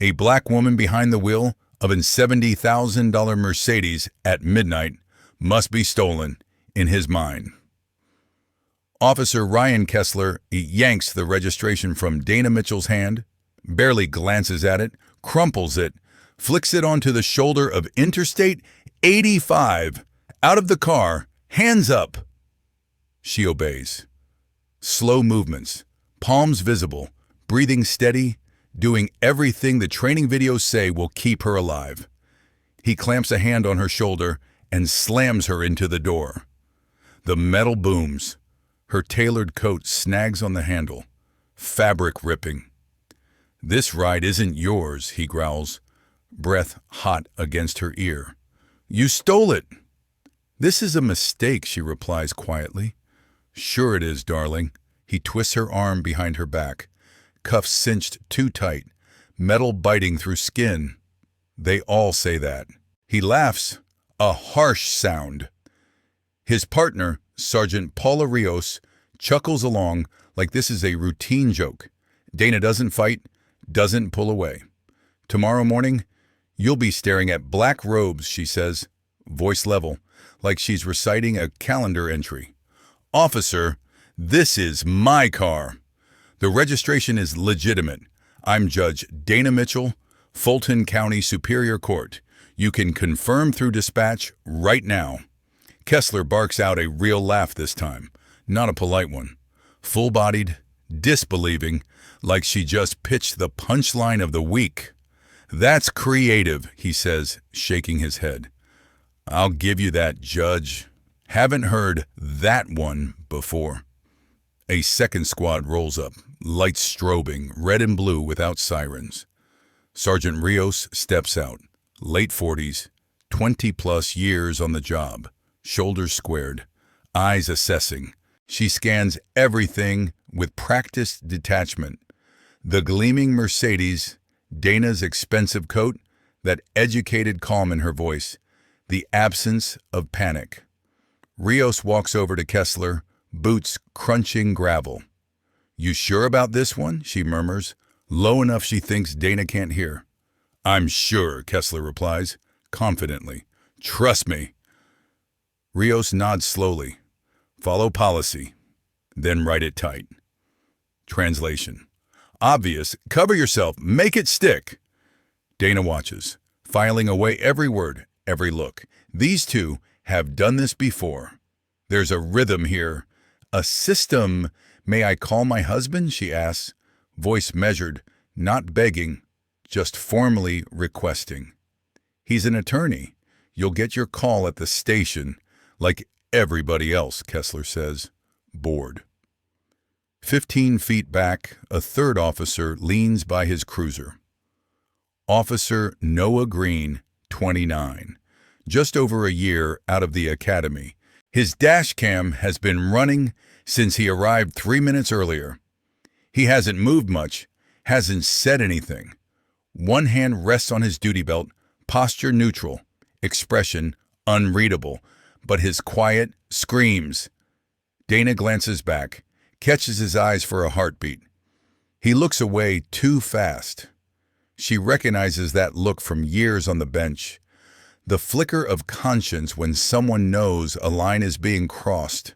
A black woman behind the wheel of a $70,000 Mercedes at midnight must be stolen in his mind. Officer Ryan Kessler yanks the registration from Dana Mitchell's hand, barely glances at it, crumples it, flicks it onto the shoulder of Interstate 85, out of the car, hands up. She obeys. Slow movements, palms visible, breathing steady, doing everything the training videos say will keep her alive. He clamps a hand on her shoulder and slams her into the door. The metal booms. Her tailored coat snags on the handle, fabric ripping. "This ride isn't yours," he growls, breath hot against her ear. "You stole it." "This is a mistake," she replies quietly. "Sure it is, darling." He twists her arm behind her back, cuffs cinched too tight, metal biting through skin. They all say that. He laughs, a harsh sound. His partner, Sergeant Paula Rios, chuckles along like this is a routine joke. Dana doesn't fight, doesn't pull away. "Tomorrow morning, you'll be staring at black robes," she says, voice level, like she's reciting a calendar entry. "Officer, this is my car. The registration is legitimate. I'm Judge Dana Mitchell, Fulton County Superior Court. You can confirm through dispatch right now." Kessler barks out a real laugh this time, not a polite one. Full-bodied, disbelieving, like she just pitched the punchline of the week. "That's creative," he says, shaking his head. "I'll give you that, Judge. Haven't heard that one before." A second squad rolls up, lights strobing, red and blue without sirens. Sergeant Rios steps out, late 40s, 20-plus years on the job, shoulders squared, eyes assessing. She scans everything with practiced detachment. The gleaming Mercedes, Dana's expensive coat, that educated calm in her voice, the absence of panic. Rios walks over to Kessler, boots crunching gravel. "You sure about this one?" she murmurs, low enough she thinks Dana can't hear. "I'm sure," Kessler replies, confidently. "Trust me." Rios nods slowly. "Follow policy, then write it tight." Translation: "Obvious, cover yourself, make it stick." Dana watches, filing away every word, every look. These two have done this before. There's a rhythm here, a system. "May I call my husband?" she asks, voice measured, not begging, just formally requesting. "He's an attorney. You'll get your call at the station, like everybody else," Kessler says, bored. 15 feet back, a third officer leans by his cruiser. Officer Noah Green, 29, just over a year out of the academy. His dash cam has been running since he arrived 3 minutes earlier. He hasn't moved much, hasn't said anything. One hand rests on his duty belt, posture neutral, expression unreadable, but his quiet screams. Dana glances back, catches his eyes for a heartbeat. He looks away too fast. She recognizes that look from years on the bench. The flicker of conscience when someone knows a line is being crossed.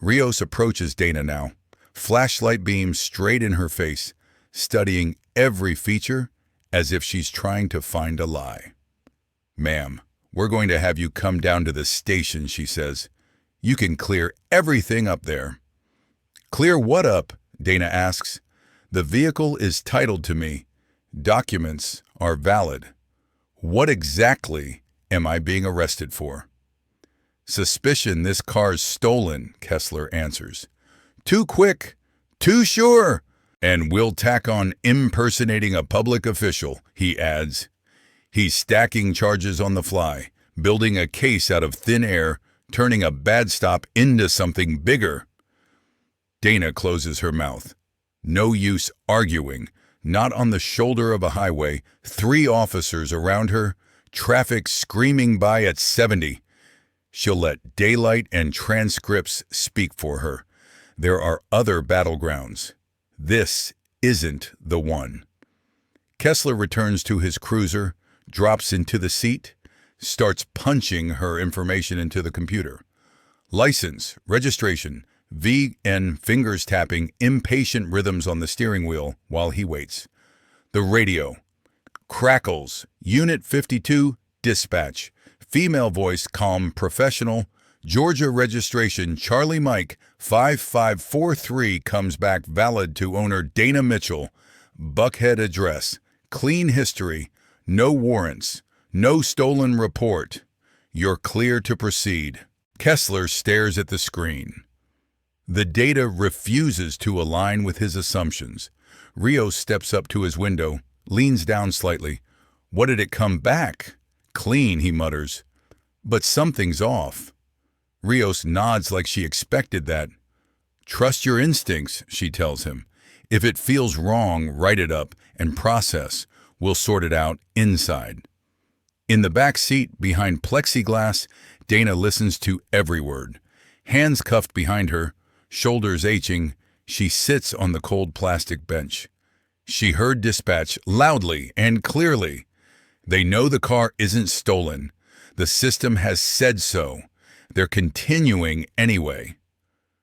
Rios approaches Dana now, flashlight beam straight in her face, studying every feature as if she's trying to find a lie. "Ma'am, we're going to have you come down to the station," she says. "You can clear everything up there." "Clear what up?" Dana asks. "The vehicle is titled to me. Documents are valid. What exactly am I being arrested for?" "Suspicion this car's stolen," Kessler answers. "Too quick, too sure, and we'll tack on impersonating a public official," he adds. He's stacking charges on the fly, building a case out of thin air, turning a bad stop into something bigger. Dana closes her mouth. No use arguing. Not on the shoulder of a highway, 3 officers around her, traffic screaming by at 70. She'll let daylight and transcripts speak for her. There are other battlegrounds. This isn't the one. Kessler returns to his cruiser, drops into the seat, starts punching her information into the computer. License, registration, VN fingers tapping impatient rhythms on the steering wheel while he waits. The radio crackles. Unit 52, dispatch. Female voice, calm, professional. Georgia registration, Charlie Mike, 5543 comes back valid to owner Dana Mitchell. Buckhead address. Clean history. No warrants. No stolen report. You're clear to proceed. Kessler stares at the screen. The data refuses to align with his assumptions. Rios steps up to his window, leans down slightly. What did it come back? Clean, he mutters. But something's off. Rios nods like she expected that. Trust your instincts, she tells him. If it feels wrong, write it up and process. We'll sort it out inside. In the back seat, behind plexiglass, Dana listens to every word. Hands cuffed behind her, shoulders aching, she sits on the cold plastic bench. She heard dispatch loudly and clearly. They know the car isn't stolen. The system has said so. They're continuing anyway.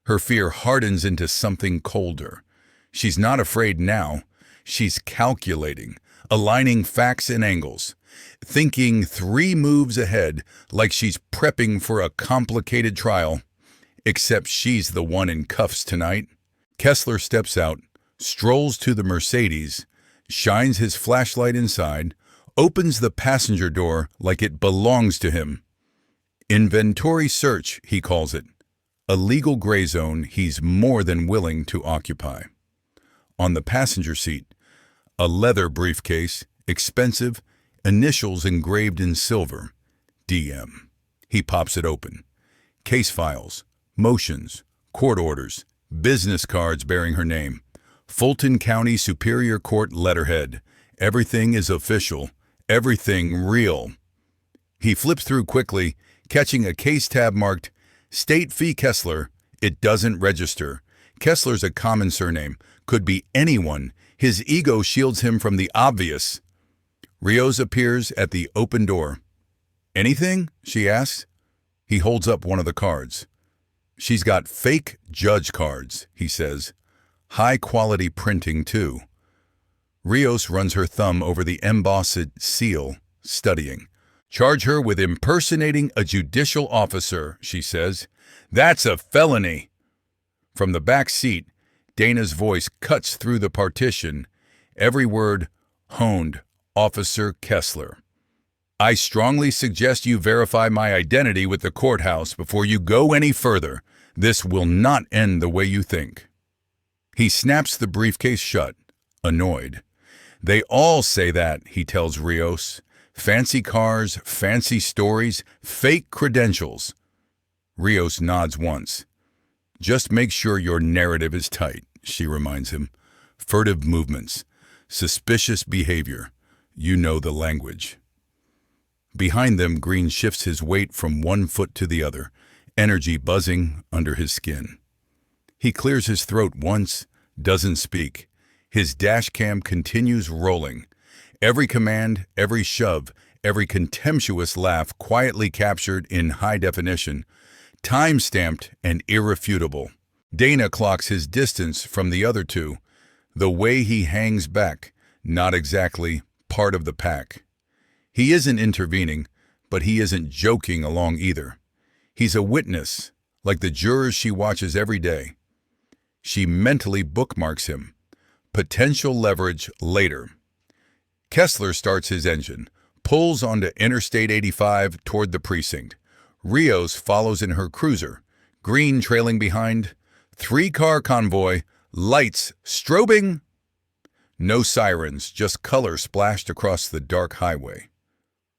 Her fear hardens into something colder. She's not afraid now. She's calculating, aligning facts and angles, thinking 3 moves ahead like she's prepping for a complicated trial. Except she's the one in cuffs tonight. Kessler steps out, strolls to the Mercedes, shines his flashlight inside, opens the passenger door like it belongs to him. Inventory search, he calls it. A legal gray zone he's more than willing to occupy. On the passenger seat, a leather briefcase, expensive, initials engraved in silver, DM. He pops it open. Case files, motions, court orders, business cards bearing her name. Fulton County Superior Court letterhead. Everything is official. Everything real. He flips through quickly, catching a case tab marked, State Fee Kessler. It doesn't register. Kessler's a common surname. Could be anyone. His ego shields him from the obvious. Rios appears at the open door. Anything? She asks. He holds up one of the cards. She's got fake judge cards, he says. High-quality printing, too. Rios runs her thumb over the embossed seal, studying. Charge her with impersonating a judicial officer, she says. That's a felony. From the back seat, Dana's voice cuts through the partition. Every word honed. Officer Kessler. I strongly suggest you verify my identity with the courthouse before you go any further. This will not end the way you think. He snaps the briefcase shut, annoyed. They all say that, he tells Rios. Fancy cars, fancy stories, fake credentials. Rios nods once. Just make sure your narrative is tight, she reminds him. Furtive movements, suspicious behavior. You know the language. Behind them, Green shifts his weight from one foot to the other, energy buzzing under his skin. He clears his throat once, doesn't speak. His dash cam continues rolling. Every command, every shove, every contemptuous laugh quietly captured in high definition, time-stamped and irrefutable. Dana clocks his distance from the other two, the way he hangs back, not exactly part of the pack. He isn't intervening, but he isn't joking along either. He's a witness, like the jurors she watches every day. She mentally bookmarks him. Potential leverage later. Kessler starts his engine, pulls onto Interstate 85 toward the precinct. Rios follows in her cruiser, Green trailing behind. 3-car convoy, lights strobing. No sirens, just color splashed across the dark highway.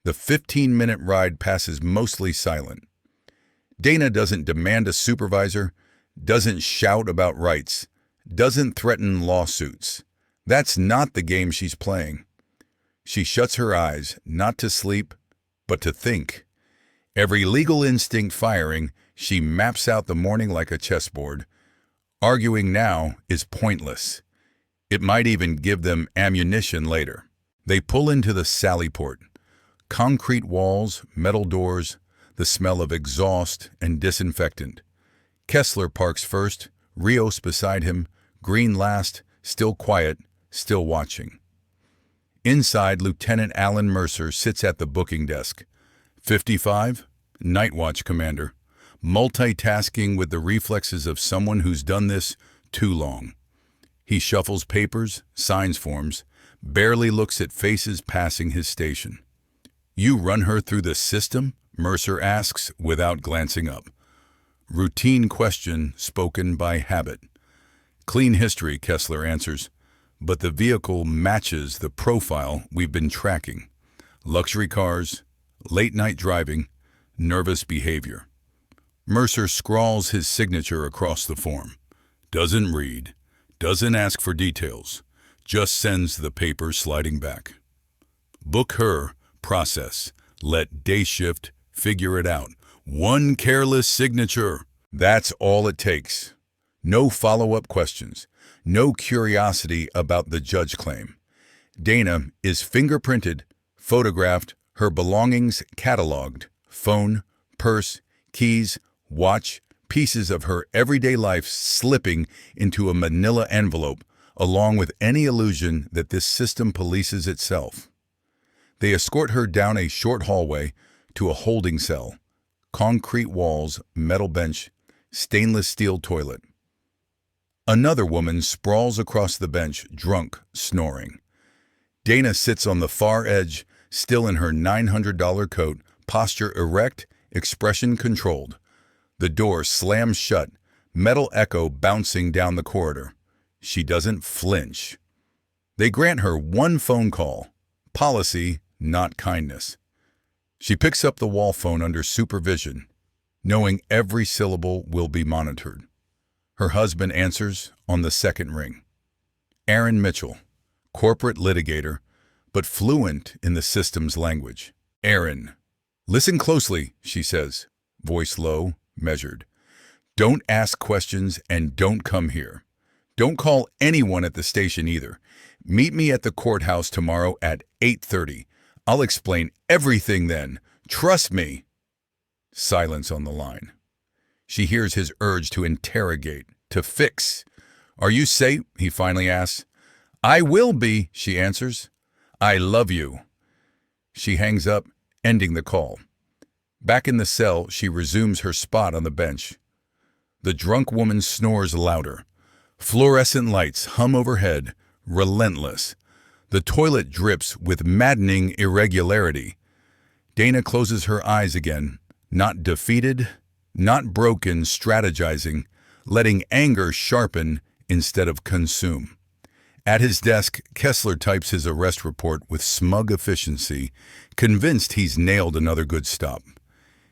The 15-minute ride passes mostly silent. Dana doesn't demand a supervisor, doesn't shout about rights, doesn't threaten lawsuits. That's not the game she's playing. She shuts her eyes, not to sleep, but to think. Every legal instinct firing, she maps out the morning like a chessboard. Arguing now is pointless. It might even give them ammunition later. They pull into the Sallyport. Concrete walls, metal doors, the smell of exhaust and disinfectant. Kessler parks first, Rios beside him, Green last, still quiet, still watching. Inside, Lieutenant Alan Mercer sits at the booking desk. 55, night watch commander, multitasking with the reflexes of someone who's done this too long. He shuffles papers, signs forms, barely looks at faces passing his station. "You run her through the system?" Mercer asks without glancing up. Routine question spoken by habit. "Clean history," Kessler answers, "but the vehicle matches the profile we've been tracking. Luxury cars, late-night driving, nervous behavior." Mercer scrawls his signature across the form. Doesn't read, doesn't ask for details, just sends the paper sliding back. Book her, process, let day shift figure it out. One careless signature. That's all it takes. No follow-up questions, no curiosity about the judge claim. Dana is fingerprinted, photographed, her belongings cataloged, phone, purse, keys, watch, pieces of her everyday life slipping into a manila envelope, along with any illusion that this system polices itself. They escort her down a short hallway to a holding cell. Concrete walls, metal bench, stainless steel toilet. Another woman sprawls across the bench, drunk, snoring. Dana sits on the far edge, still in her $900 coat, posture erect, expression controlled. The door slams shut, metal echo bouncing down the corridor. She doesn't flinch. They grant her one phone call. Policy, not kindness. She picks up the wall phone under supervision, knowing every syllable will be monitored. Her husband answers on the second ring. Aaron Mitchell, corporate litigator, but fluent in the system's language. "Aaron, listen closely," she says, voice low, measured. "Don't ask questions and don't come here. Don't call anyone at the station either. Meet me at the courthouse tomorrow at 8:30. I'll explain everything then. Trust me." Silence on the line. She hears his urge to interrogate, to fix. "Are you safe?" he finally asks. "I will be," she answers. "I love you." She hangs up, ending the call. Back in the cell, she resumes her spot on the bench. The drunk woman snores louder. Fluorescent lights hum overhead, relentless. The toilet drips with maddening irregularity. Dana closes her eyes again, not defeated, not broken, strategizing, letting anger sharpen instead of consume. At his desk, Kessler types his arrest report with smug efficiency, convinced he's nailed another good stop.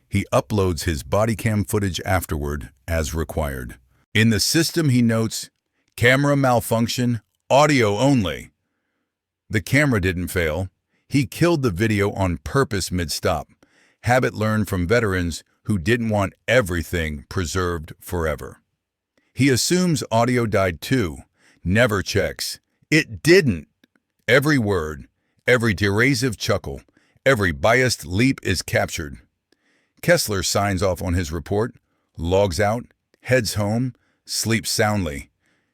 He uploads his body cam footage afterward, as required. In the system, he notes, "Camera malfunction, audio only." The camera didn't fail. He killed the video on purpose mid-stop. Habit learned from veterans who didn't want everything preserved forever. He assumes audio died too, never checks. It didn't. Every word, every derisive chuckle, every biased leap is captured. Kessler signs off on his report, logs out, heads home, sleeps soundly,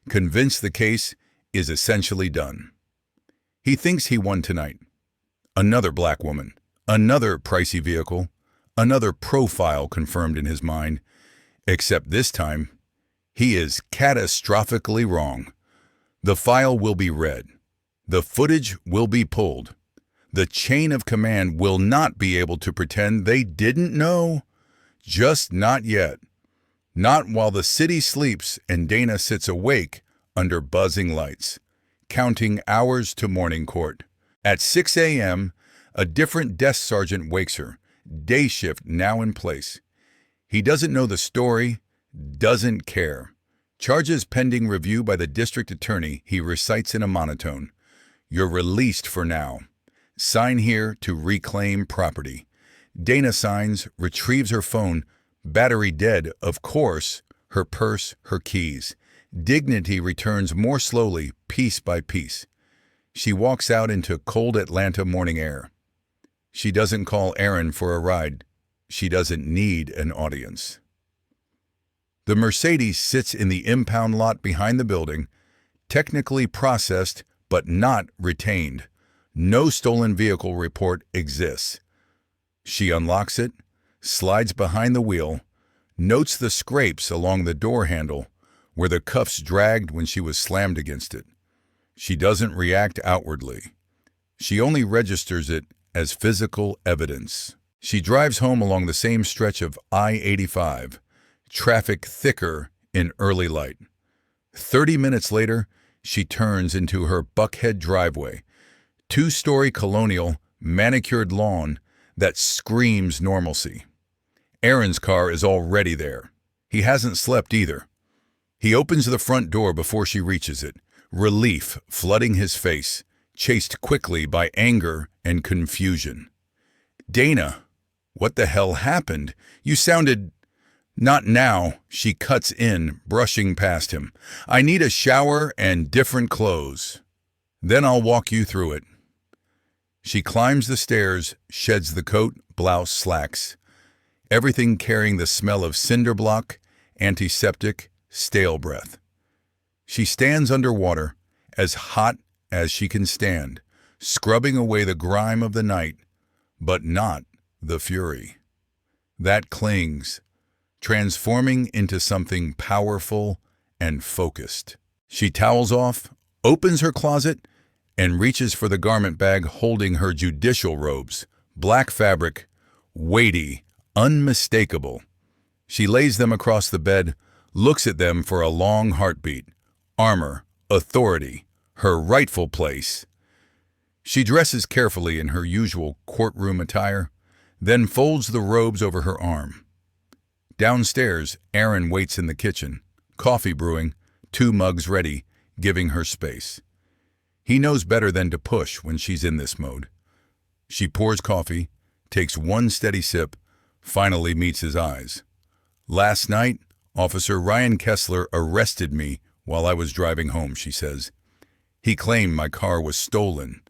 convinced the case is essentially done. He thinks he won tonight. Another black woman, another pricey vehicle, another profile confirmed in his mind, except this time, he is catastrophically wrong. The file will be read. The footage will be pulled. The chain of command will not be able to pretend they didn't know. Just not yet. Not while the city sleeps and Dana sits awake under buzzing lights, counting hours to morning court. At 6 a.m., a different desk sergeant wakes her, day shift now in place. He doesn't know the story, doesn't care. Charges pending review by the district attorney, he recites in a monotone. "You're released for now. Sign here to reclaim property." Dana signs, retrieves her phone, battery dead, of course, her purse, her keys. Dignity returns more slowly, piece by piece. She walks out into cold Atlanta morning air. She doesn't call Aaron for a ride. She doesn't need an audience. The Mercedes sits in the impound lot behind the building, technically processed but not retained. No stolen vehicle report exists. She unlocks it, slides behind the wheel, notes the scrapes along the door handle where the cuffs dragged when she was slammed against it. She doesn't react outwardly. She only registers it as physical evidence. She drives home along the same stretch of I-85, traffic thicker in early light. 30 minutes later, she turns into her Buckhead driveway, two-story colonial, manicured lawn that screams normalcy. Aaron's car is already there. He hasn't slept either. He opens the front door before she reaches it, relief flooding his face, chased quickly by anger and confusion. "Dana, what the hell happened? You sounded—" "Not now," she cuts in, brushing past him. "I need a shower and different clothes. Then I'll walk you through it." She climbs the stairs, sheds the coat, blouse, slacks, everything carrying the smell of cinder block, antiseptic, stale breath. She stands underwater, as hot as she can stand, scrubbing away the grime of the night, but not the fury. That clings, transforming into something powerful and focused. She towels off, opens her closet, and reaches for the garment bag holding her judicial robes, black fabric, weighty, unmistakable. She lays them across the bed, looks at them for a long heartbeat. Armor, authority, her rightful place. She dresses carefully in her usual courtroom attire, then folds the robes over her arm. Downstairs, Aaron waits in the kitchen, coffee brewing, 2 mugs ready, giving her space. He knows better than to push when she's in this mode. She pours coffee, takes one steady sip, finally meets his eyes. "Last night, Officer Ryan Kessler arrested me while I was driving home," she says. "He claimed my car was stolen.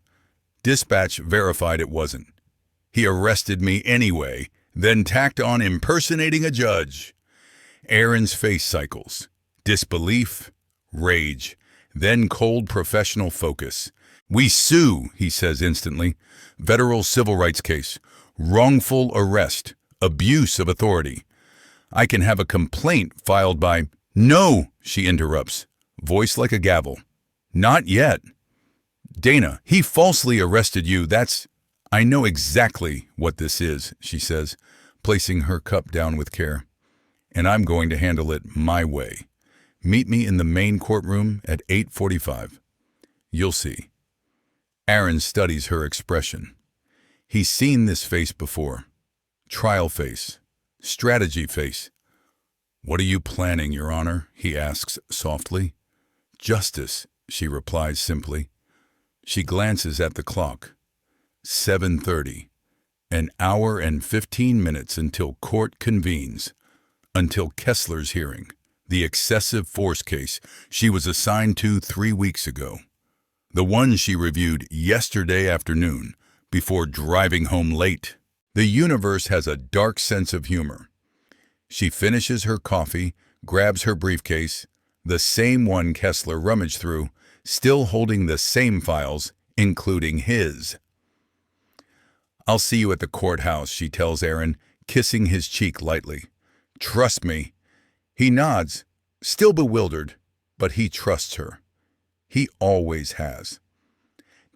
Dispatch verified it wasn't. He arrested me anyway, then tacked on impersonating a judge." Aaron's face cycles. Disbelief, rage, then cold professional focus. "We sue," he says instantly. "Federal civil rights case. Wrongful arrest. Abuse of authority. I can have a complaint filed by—" "No," she interrupts, voice like a gavel. "Not yet. Dana, he falsely arrested you. I know exactly what this is," she says, placing her cup down with care. "And I'm going to handle it my way. Meet me in the main courtroom at 8:45. You'll see." Aaron studies her expression. He's seen this face before. Trial face. Strategy face. "What are you planning, Your Honor?" he asks softly. "Justice," she replies simply. She glances at the clock. 7:30. An hour and 15 minutes until court convenes. Until Kessler's hearing. The excessive force case she was assigned to 3 weeks ago. The one she reviewed yesterday afternoon before driving home late. The universe has a dark sense of humor. She finishes her coffee, grabs her briefcase, the same one Kessler rummaged through, still holding the same files, including his. "I'll see you at the courthouse," she tells Aaron, kissing his cheek lightly. "Trust me." He nods, still bewildered, but he trusts her. He always has.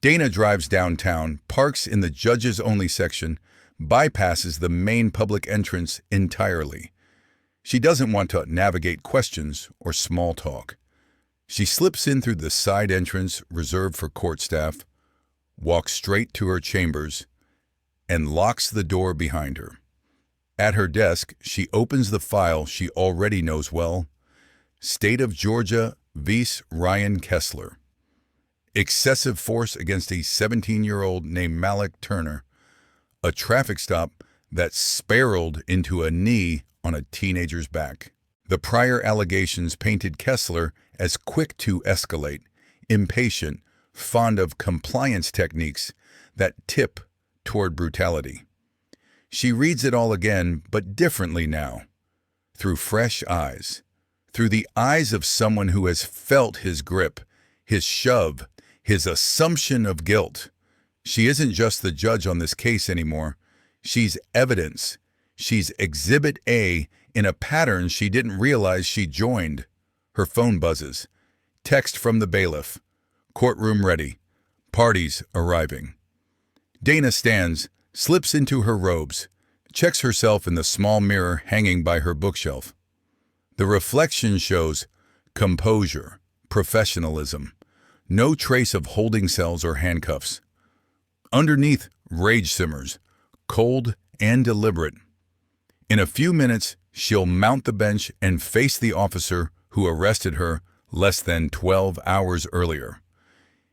Dana drives downtown, parks in the judges-only section, bypasses the main public entrance entirely. She doesn't want to navigate questions or small talk. She slips in through the side entrance reserved for court staff, walks straight to her chambers, and locks the door behind her. At her desk, she opens the file she already knows well. State of Georgia vs. Ryan Kessler. Excessive force against a 17-year-old named Malik Turner. A traffic stop that spiraled into a knee on a teenager's back. The prior allegations painted Kessler as quick to escalate, impatient, fond of compliance techniques that tip toward brutality. She reads it all again, but differently now, through fresh eyes, through the eyes of someone who has felt his grip, his shove, his assumption of guilt. She isn't just the judge on this case anymore. She's evidence. She's Exhibit A in a pattern she didn't realize she joined. Her phone buzzes. Text from the bailiff. Courtroom ready. Parties arriving. Dana stands, slips into her robes, checks herself in the small mirror hanging by her bookshelf. The reflection shows composure, professionalism, no trace of holding cells or handcuffs. Underneath, rage simmers, cold and deliberate. In a few minutes, she'll mount the bench and face the officer who arrested her less than 12 hours earlier.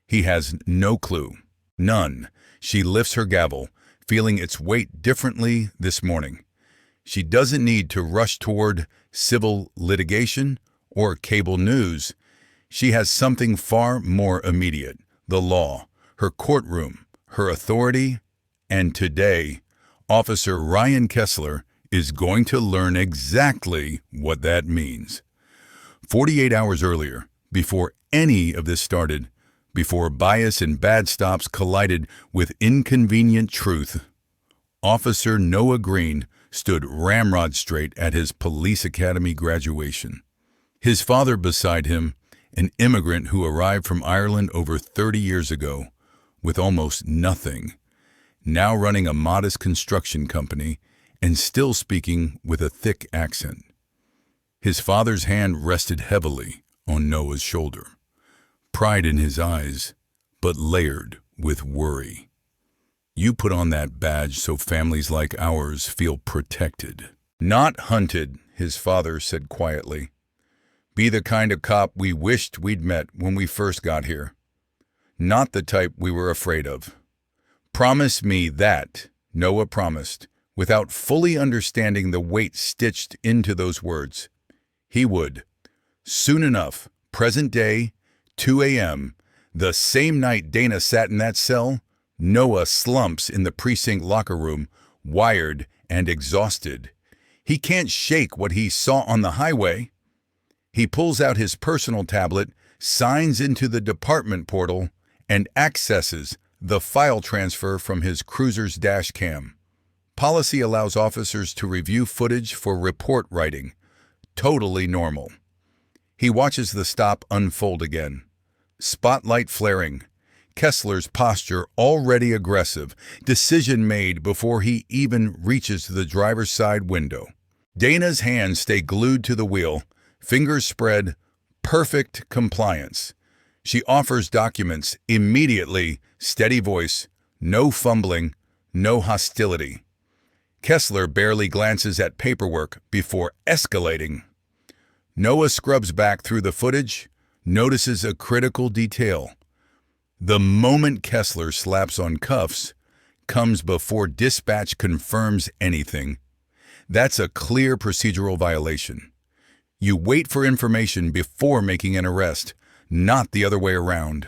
He has no clue. None. She lifts her gavel, feeling its weight differently this morning. She doesn't need to rush toward civil litigation or cable news. She has something far more immediate: the law, her courtroom, her authority, and today, Officer Ryan Kessler is going to learn exactly what that means. 48 hours earlier, before any of this started, before bias and bad stops collided with inconvenient truth, Officer Noah Green stood ramrod straight at his police academy graduation. His father beside him, an immigrant who arrived from Ireland over 30 years ago, with almost nothing, now running a modest construction company and still speaking with a thick accent. His father's hand rested heavily on Noah's shoulder, pride in his eyes, but layered with worry. You put on that badge so families like ours feel protected, not hunted, his father said quietly. Be the kind of cop we wished we'd met when we first got here, not the type we were afraid of. Promise me that, Noah promised, without fully understanding the weight stitched into those words. He would. Soon enough, present day, 2 a.m., the same night Dana sat in that cell, Noah slumps in the precinct locker room, wired and exhausted. He can't shake what he saw on the highway. He pulls out his personal tablet, signs into the department portal, and accesses the file transfer from his cruiser's dash cam. Policy allows officers to review footage for report writing. Totally normal. He watches the stop unfold again. Spotlight flaring. Kessler's posture already aggressive. Decision made before he even reaches the driver's side window. Dana's hands stay glued to the wheel, fingers spread, perfect compliance. She offers documents immediately, steady voice, no fumbling, no hostility. Kessler barely glances at paperwork before escalating. Noah scrubs back through the footage, notices a critical detail. The moment Kessler slaps on cuffs comes before dispatch confirms anything. That's a clear procedural violation. You wait for information before making an arrest, not the other way around.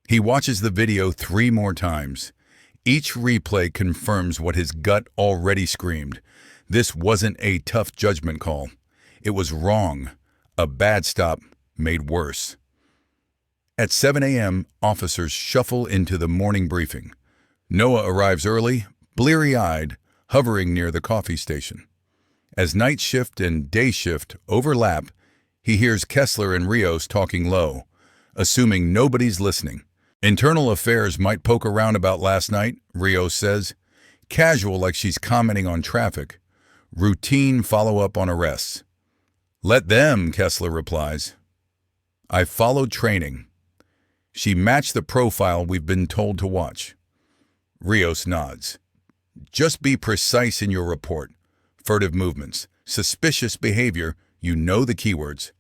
He watches the video 3 more times. Each replay confirms what his gut already screamed. This wasn't a tough judgment call. It was wrong. A bad stop made worse. At 7 a.m., officers shuffle into the morning briefing. Noah arrives early, bleary-eyed, hovering near the coffee station. As night shift and day shift overlap, he hears Kessler and Rios talking low, assuming nobody's listening. Internal affairs might poke around about last night, Rios says. Casual, like she's commenting on traffic. Routine follow-up on arrests. Let them, Kessler replies. I followed training. She matched the profile we've been told to watch. Rios nods. Just be precise in your report. Furtive movements, suspicious behavior, you know the keywords.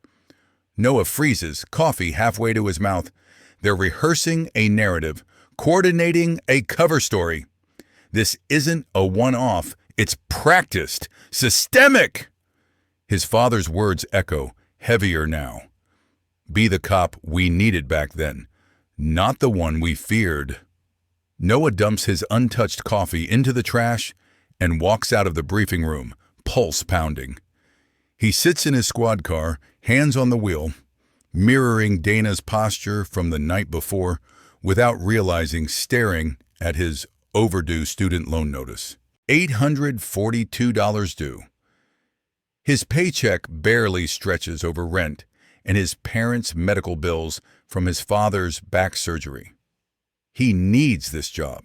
Noah freezes, coffee halfway to his mouth. They're rehearsing a narrative, coordinating a cover story. This isn't a one-off, it's practiced, systemic. His father's words echo, heavier now. Be the cop we needed back then. Not the one we feared. Noah dumps his untouched coffee into the trash and walks out of the briefing room, pulse pounding. He sits in his squad car, hands on the wheel, mirroring Dana's posture from the night before without realizing staring at his overdue student loan notice. $842 due. His paycheck barely stretches over rent and his parents' medical bills from his father's back surgery. He needs this job.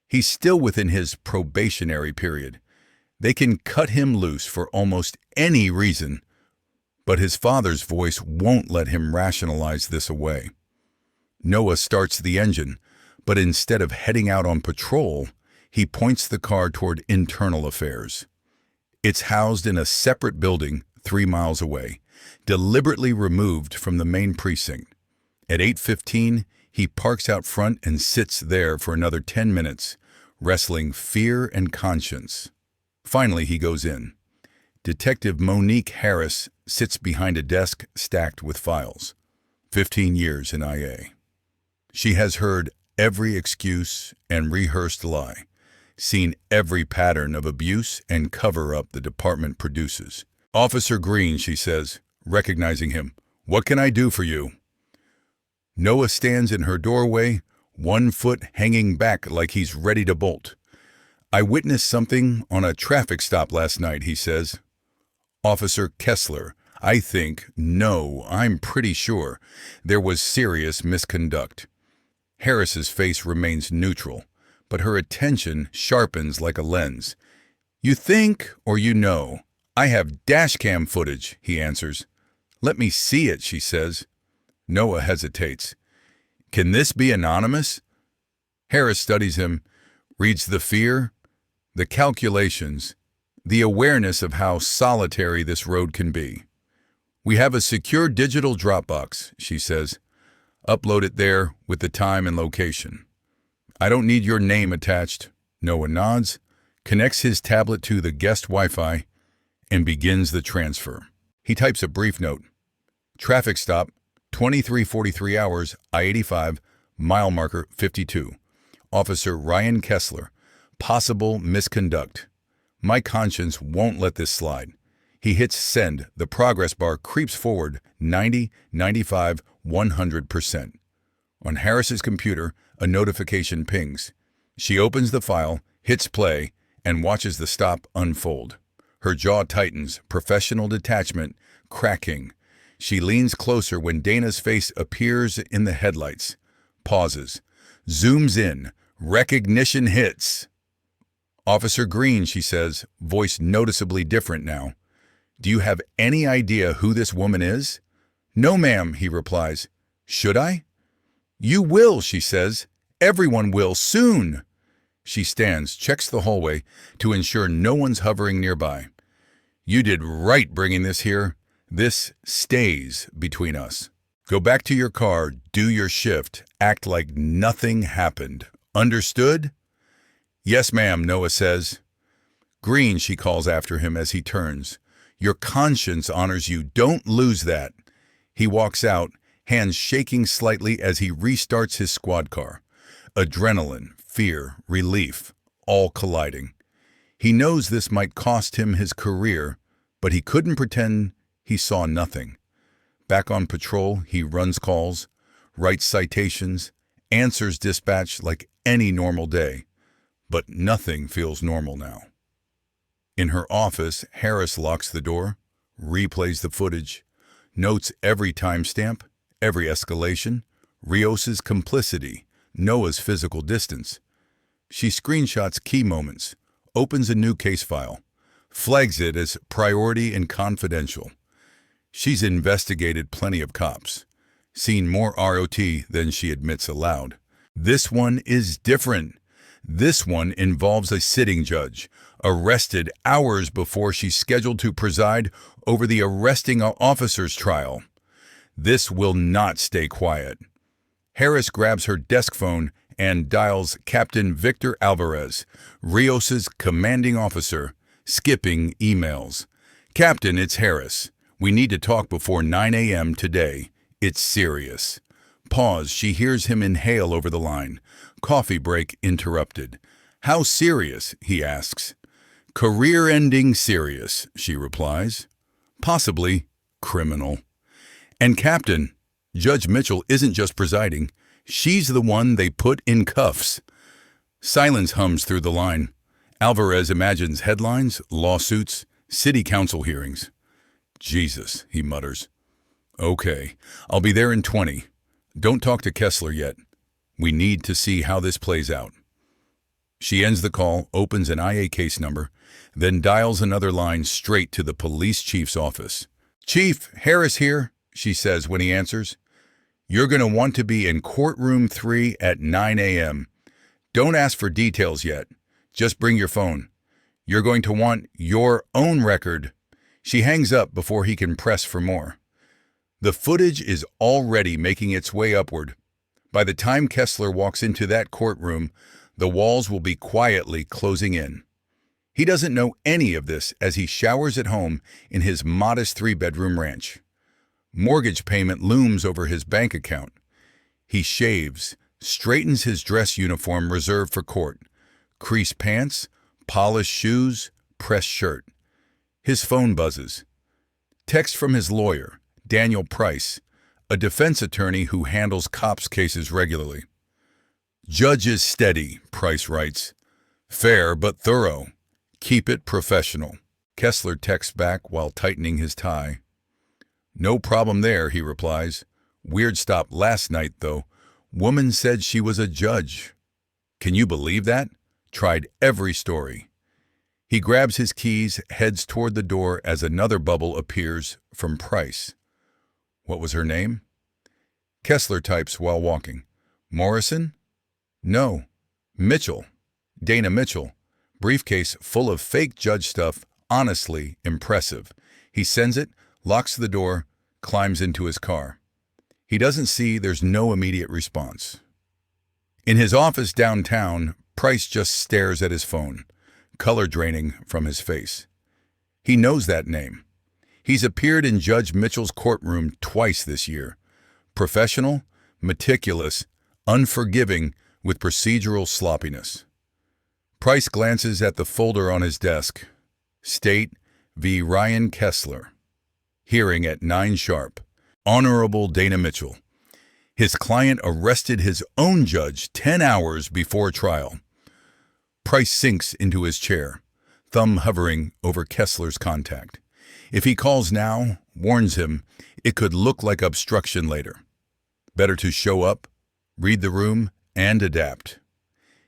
He's still within his probationary period. They can cut him loose for almost any reason, but his father's voice won't let him rationalize this away. Noah starts the engine, but instead of heading out on patrol, he points the car toward internal affairs. It's housed in a separate building 3 miles away, deliberately removed from the main precinct. At 8:15, he parks out front and sits there for another 10 minutes, wrestling fear and conscience. Finally, he goes in. Detective Monique Harris sits behind a desk stacked with files. 15 years in IA. She has heard every excuse and rehearsed lie, seen every pattern of abuse and cover-up the department produces. "Officer Green," she says, recognizing him, "what can I do for you?" Noah stands in her doorway, one foot hanging back like he's ready to bolt. "I witnessed something on a traffic stop last night," he says. "Officer Kessler, I'm pretty sure there was serious misconduct." Harris's face remains neutral, but her attention sharpens like a lens. "You think or you know? I have dashcam footage," he answers. "Let me see it," she says. Noah hesitates. "Can this be anonymous?" Harris studies him, reads the fear, the calculations, the awareness of how solitary this road can be. "We have a secure digital Dropbox," she says. "Upload it there with the time and location." "I don't need your name attached." Noah nods, connects his tablet to the guest Wi-Fi, and begins the transfer. He types a brief note. "Traffic stop, 23:43 hours, I-85, mile marker 52. Officer Ryan Kessler. Possible misconduct. My conscience won't let this slide." He hits send. The progress bar creeps forward 90, 95, 100%. On Harris's computer, a notification pings. She opens the file, hits play, and watches the stop unfold. Her jaw tightens, professional detachment cracking. She leans closer when Dana's face appears in the headlights. Pauses. Zooms in. Recognition hits. "Officer Green," she says, voice noticeably different now. "Do you have any idea who this woman is?" "No, ma'am," he replies. "Should I?" "You will," she says. "Everyone will, soon." She stands, checks the hallway to ensure no one's hovering nearby. "You did right bringing this here. This stays between us. Go back to your car, do your shift, act like nothing happened. Understood?" "Yes, ma'am," Noah says. "Green," she calls after him as he turns. "Your conscience honors you. Don't lose that." He walks out, hands shaking slightly as he restarts his squad car. Adrenaline, fear, relief, all colliding. He knows this might cost him his career, but he couldn't pretend he saw nothing. Back on patrol, he runs calls, writes citations, answers dispatch like any normal day. But nothing feels normal now. In her office, Harris locks the door, replays the footage, notes every timestamp, every escalation, Rios's complicity, Noah's physical distance. She screenshots key moments, opens a new case file, flags it as priority and confidential. She's investigated plenty of cops, seen more ROT than she admits aloud. This one is different. This one involves a sitting judge, arrested hours before she's scheduled to preside over the arresting officer's trial. This will not stay quiet. Harris grabs her desk phone and dials Captain Victor Alvarez, Rios's commanding officer, skipping emails. "Captain, it's Harris. We need to talk before 9 a.m. today. It's serious. pause, she hears him inhale over the line. Coffee break interrupted. "How serious?" he asks. "Career-ending serious," she replies. "Possibly criminal." And Captain, Judge Mitchell isn't just presiding. She's the one they put in cuffs. Silence hums through the line. Alvarez imagines headlines, lawsuits, city council hearings. "Jesus," he mutters. "Okay, I'll be there in 20. Don't talk to Kessler yet. We need to see how this plays out." She ends the call, opens an IA case number, then dials another line straight to the police chief's office. "Chief, Harris here," she says when he answers. "You're going to want to be in courtroom 3 at 9 a.m. Don't ask for details yet. Just bring your phone. You're going to want your own record." She hangs up before he can press for more. The footage is already making its way upward. By the time Kessler walks into that courtroom, the walls will be quietly closing in. He doesn't know any of this as he showers at home in his modest 3-bedroom ranch. Mortgage payment looms over his bank account. He shaves, straightens his dress uniform reserved for court. Creased pants, polished shoes, pressed shirt. His phone buzzes. Text from his lawyer, Daniel Price, a defense attorney who handles cops' cases regularly. "Judge is steady," Price writes. "Fair but thorough. Keep it professional." Kessler texts back while tightening his tie. "No problem there," he replies. "Weird stop last night, though. Woman said she was a judge. Can you believe that? Tried every story." He grabs his keys, heads toward the door as another bubble appears from Price. "What was her name?" Kessler types while walking. "Morrison?" "No. Mitchell. Dana Mitchell. Briefcase full of fake judge stuff, honestly impressive." He sends it, locks the door, climbs into his car. He doesn't see there's no immediate response. In his office downtown, Price just stares at his phone, color draining from his face. He knows that name. He's appeared in Judge Mitchell's courtroom twice this year. Professional, meticulous, unforgiving with procedural sloppiness. Price glances at the folder on his desk. State v. Ryan Kessler. Hearing at 9 sharp. Honorable Dana Mitchell. His client arrested his own judge 10 hours before trial. Price sinks into his chair, thumb hovering over Kessler's contact. If he calls now, warns him, it could look like obstruction later. Better to show up, read the room, and adapt.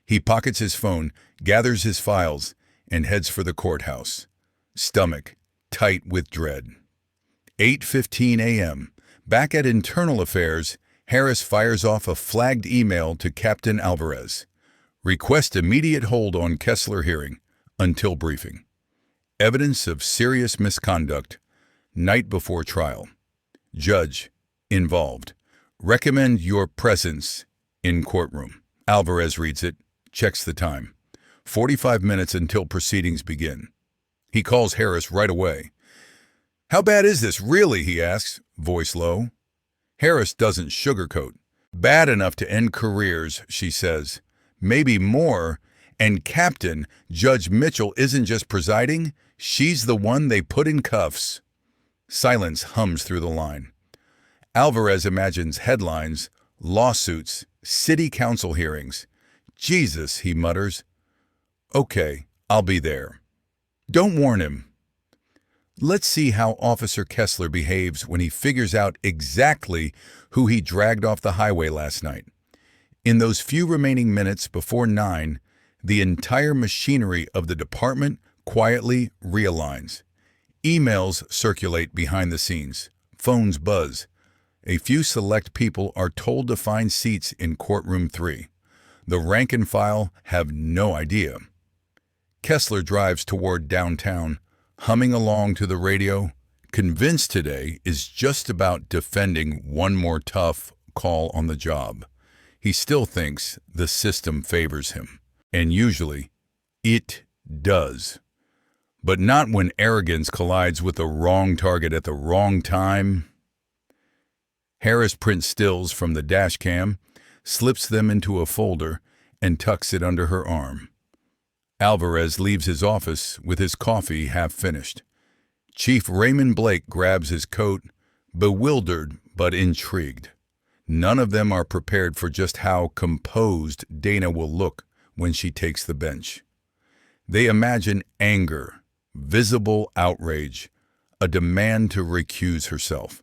He pockets his phone, gathers his files, and heads for the courthouse. Stomach tight with dread. 8:15 a.m. Back at Internal Affairs, Harris fires off a flagged email to Captain Alvarez. Request immediate hold on Kessler hearing until briefing. Evidence of serious misconduct. Night before trial. Judge involved. Recommend your presence in courtroom. Alvarez reads it, checks the time. 45 minutes until proceedings begin. He calls Harris right away. "How bad is this, really?" he asks, voice low. Harris doesn't sugarcoat. "Bad enough to end careers," she says. "Maybe more. And Captain, Judge Mitchell isn't just presiding, she's the one they put in cuffs." Silence hums through the line. Alvarez imagines headlines, lawsuits, city council hearings. "Jesus," he mutters. "Okay, I'll be there." Don't warn him. Let's see how Officer Kessler behaves when he figures out exactly who he dragged off the highway last night. In those few remaining minutes before 9, the entire machinery of the department quietly realigns. Emails circulate behind the scenes. Phones buzz. A few select people are told to find seats in courtroom 3. The rank and file have no idea. Kessler drives toward downtown, humming along to the radio, convinced today is just about defending one more tough call on the job. He still thinks the system favors him, and usually it does. But not when arrogance collides with the wrong target at the wrong time. Harris prints stills from the dash cam, slips them into a folder, and tucks it under her arm. Alvarez leaves his office with his coffee half finished. Chief Raymond Blake grabs his coat, bewildered but intrigued. None of them are prepared for just how composed Dana will look when she takes the bench. They imagine anger, visible outrage, a demand to recuse herself.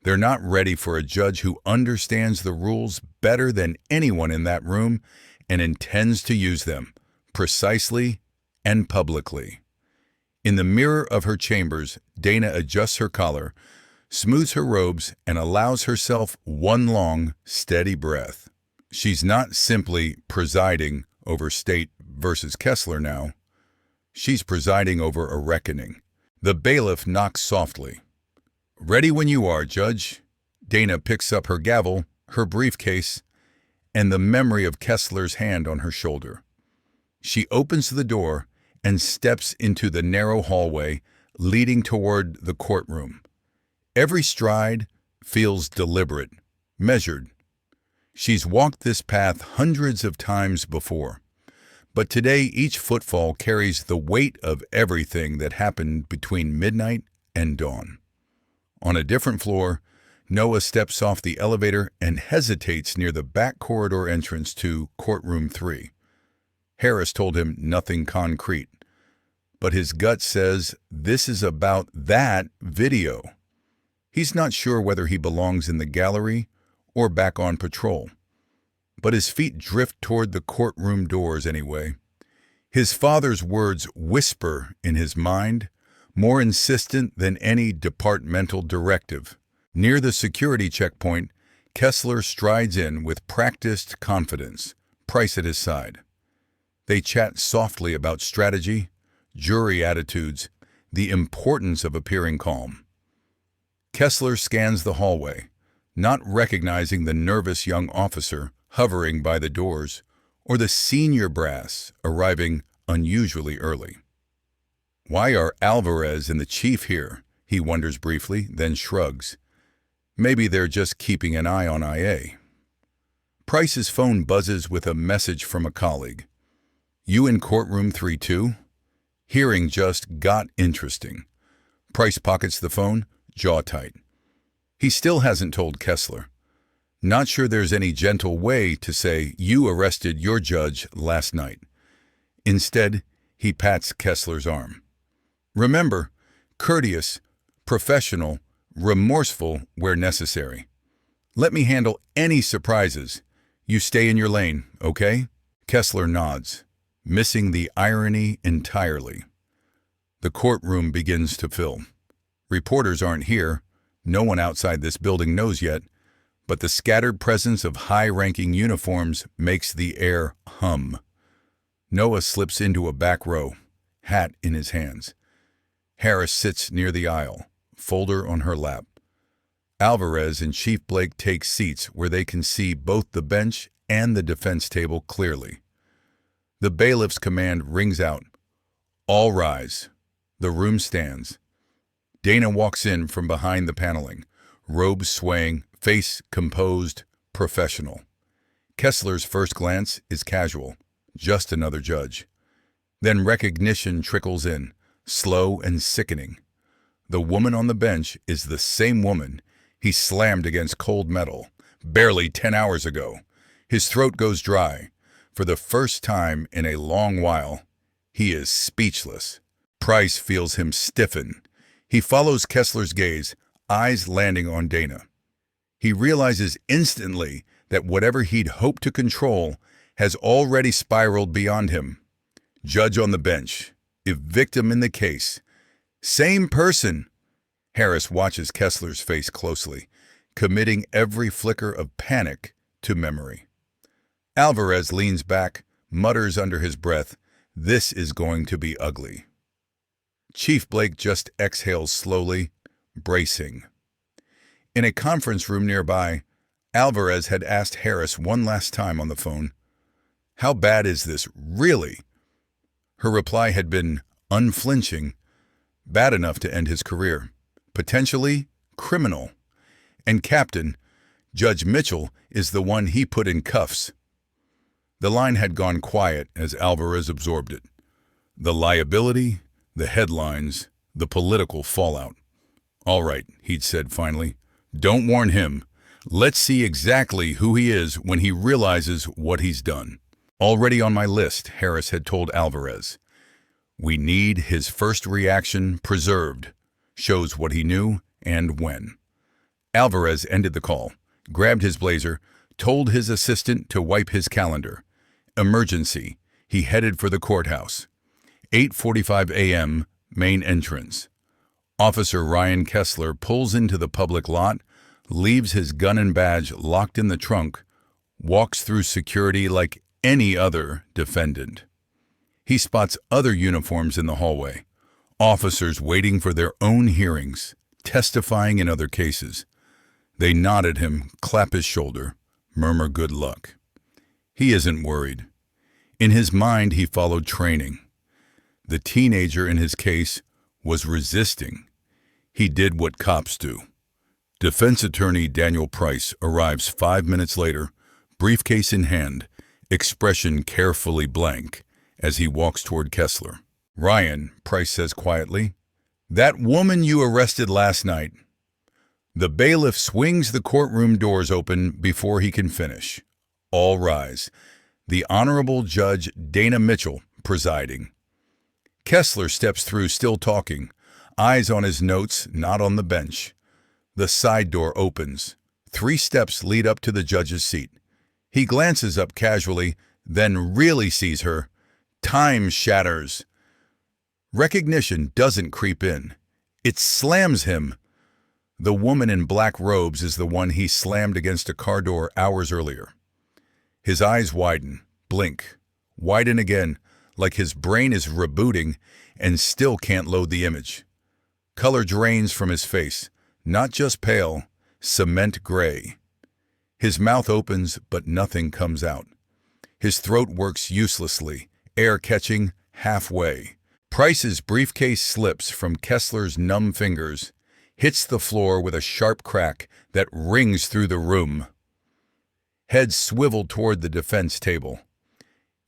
They're not ready for a judge who understands the rules better than anyone in that room and intends to use them, precisely and publicly. In the mirror of her chambers, Dana adjusts her collar, smooths her robes, and allows herself one long, steady breath. She's not simply presiding over State versus Kessler now. She's presiding over a reckoning. The bailiff knocks softly. "Ready when you are, Judge." Dana picks up her gavel, her briefcase, and the memory of Kessler's hand on her shoulder. She opens the door and steps into the narrow hallway leading toward the courtroom. Every stride feels deliberate, measured. She's walked this path hundreds of times before, but today each footfall carries the weight of everything that happened between midnight and dawn. On a different floor, Noah steps off the elevator and hesitates near the back corridor entrance to Courtroom 3. Harris told him nothing concrete, but his gut says this is about that video. He's not sure whether he belongs in the gallery or back on patrol, but his feet drift toward the courtroom doors anyway. His father's words whisper in his mind, more insistent than any departmental directive. Near the security checkpoint, Kessler strides in with practiced confidence, Price at his side. They chat softly about strategy, jury attitudes, the importance of appearing calm. Kessler scans the hallway, not recognizing the nervous young officer hovering by the doors or the senior brass arriving unusually early. Why are Alvarez and the chief here? He wonders briefly, then shrugs. Maybe they're just keeping an eye on IA. Price's phone buzzes with a message from a colleague. "You in courtroom 3 too?" Hearing just got interesting. Price pockets the phone, jaw tight. He still hasn't told Kessler. Not sure there's any gentle way to say, "You arrested your judge last night." Instead, he pats Kessler's arm. "Remember, courteous, professional, remorseful where necessary. Let me handle any surprises. You stay in your lane, okay?" Kessler nods, missing the irony entirely. The courtroom begins to fill. Reporters aren't here. No one outside this building knows yet, but the scattered presence of high-ranking uniforms makes the air hum. Noah slips into a back row, hat in his hands. Harris sits near the aisle, folder on her lap. Alvarez and Chief Blake take seats where they can see both the bench and the defense table clearly. The bailiff's command rings out. All rise. The room stands. Dana walks in from behind the paneling, robes swaying, face composed, professional. Kessler's first glance is casual, just another judge. Then recognition trickles in, slow and sickening. The woman on the bench is the same woman he slammed against cold metal barely 10 hours ago. His throat goes dry. For the first time in a long while, he is speechless. Price feels him stiffen. He follows Kessler's gaze, eyes landing on Dana. He realizes instantly that whatever he'd hoped to control has already spiraled beyond him. Judge on the bench, if victim in the case. Same person. Harris watches Kessler's face closely, committing every flicker of panic to memory. Alvarez leans back, mutters under his breath, "This is going to be ugly." Chief Blake just exhales slowly, bracing. In a conference room nearby, Alvarez had asked Harris one last time on the phone, "How bad is this, really?" Her reply had been unflinching, bad enough to end his career, potentially criminal. And Captain, Judge Mitchell, is the one he put in cuffs. The line had gone quiet as Alvarez absorbed it. The liability, the headlines, the political fallout. All right, he'd said finally. Don't warn him. Let's see exactly who he is when he realizes what he's done. Already on my list, Harris had told Alvarez. We need his first reaction preserved. Shows what he knew and when. Alvarez ended the call, grabbed his blazer, told his assistant to wipe his calendar. Emergency. He headed for the courthouse. 8:45 a.m., main entrance. Officer Ryan Kessler pulls into the public lot, leaves his gun and badge locked in the trunk, walks through security like any other defendant. He spots other uniforms in the hallway, officers waiting for their own hearings, testifying in other cases. They nod at him, clap his shoulder, murmur good luck. He isn't worried. In his mind, he followed training. The teenager in his case was resisting. He did what cops do. Defense attorney Daniel Price arrives 5 minutes later, briefcase in hand, expression carefully blank, as he walks toward Kessler. Ryan, Price says quietly, that woman you arrested last night. The bailiff swings the courtroom doors open before he can finish. All rise. The Honorable Judge Dana Mitchell presiding. Kessler steps through still talking, eyes on his notes, not on the bench. The side door opens. 3 steps lead up to the judge's seat. He glances up casually, then really sees her. Time shatters. Recognition doesn't creep in. It slams him. The woman in black robes is the one he slammed against a car door hours earlier. His eyes widen, blink, widen again, like his brain is rebooting and still can't load the image. Color drains from his face, not just pale, cement gray. His mouth opens, but nothing comes out. His throat works uselessly, air catching halfway. Price's briefcase slips from Kessler's numb fingers, hits the floor with a sharp crack that rings through the room. Heads swivel toward the defense table.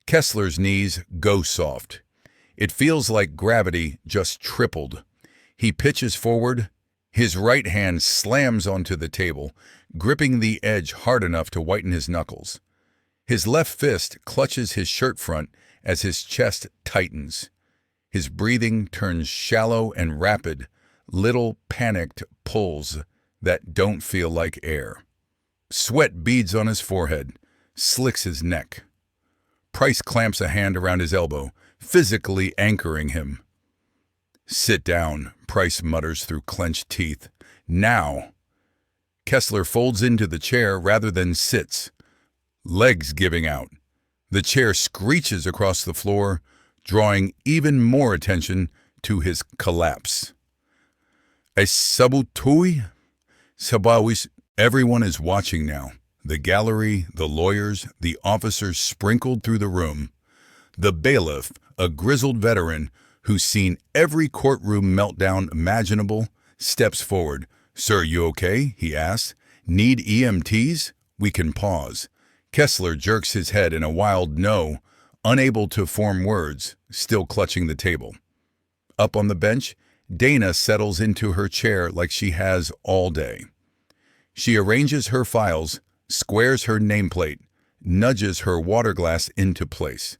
Kessler's knees go soft. It feels like gravity just tripled. He pitches forward. His right hand slams onto the table, gripping the edge hard enough to whiten his knuckles. His left fist clutches his shirt front as his chest tightens. His breathing turns shallow and rapid, little panicked pulls that don't feel like air. Sweat beads on his forehead, slicks his neck. Price clamps a hand around his elbow, physically anchoring him. Sit down, Price mutters through clenched teeth. Now. Kessler folds into the chair rather than sits, legs giving out. The chair screeches across the floor, drawing even more attention to his collapse. Sabutui? Sabawis. Everyone is watching now. The gallery, the lawyers, the officers sprinkled through the room. The bailiff, a grizzled veteran who's seen every courtroom meltdown imaginable, steps forward. Sir, you okay? He asks. Need EMTs? We can pause. Kessler jerks his head in a wild no, unable to form words, still clutching the table. Up on the bench, Dana settles into her chair like she has all day. She arranges her files, squares her nameplate, nudges her water glass into place.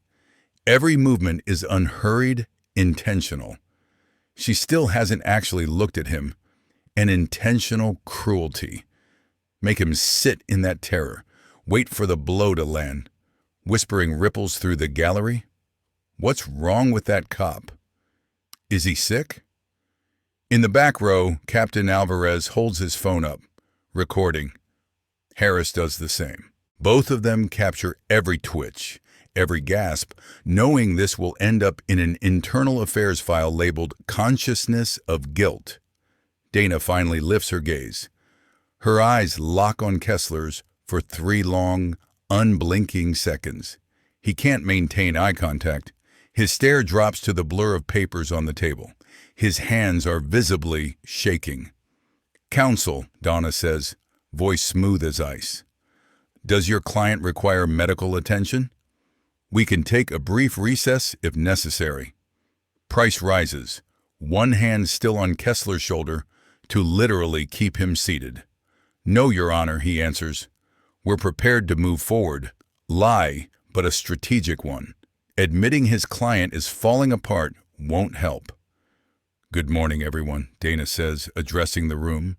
Every movement is unhurried, intentional. She still hasn't actually looked at him. An intentional cruelty. Make him sit in that terror, wait for the blow to land. Whispering ripples through the gallery. What's wrong with that cop? Is he sick? In the back row, Captain Alvarez holds his phone up, recording. Harris does the same. Both of them capture every twitch, every gasp, knowing this will end up in an internal affairs file labeled Consciousness of Guilt. Dana finally lifts her gaze. Her eyes lock on Kessler's for 3 long, unblinking seconds. He can't maintain eye contact. His stare drops to the blur of papers on the table. His hands are visibly shaking. Counsel, Donna says, voice smooth as ice. Does your client require medical attention? We can take a brief recess if necessary. Price rises, one hand still on Kessler's shoulder, to literally keep him seated. No, Your Honor, he answers. We're prepared to move forward. Lie, but a strategic one. Admitting his client is falling apart won't help. Good morning, everyone, Dana says, addressing the room.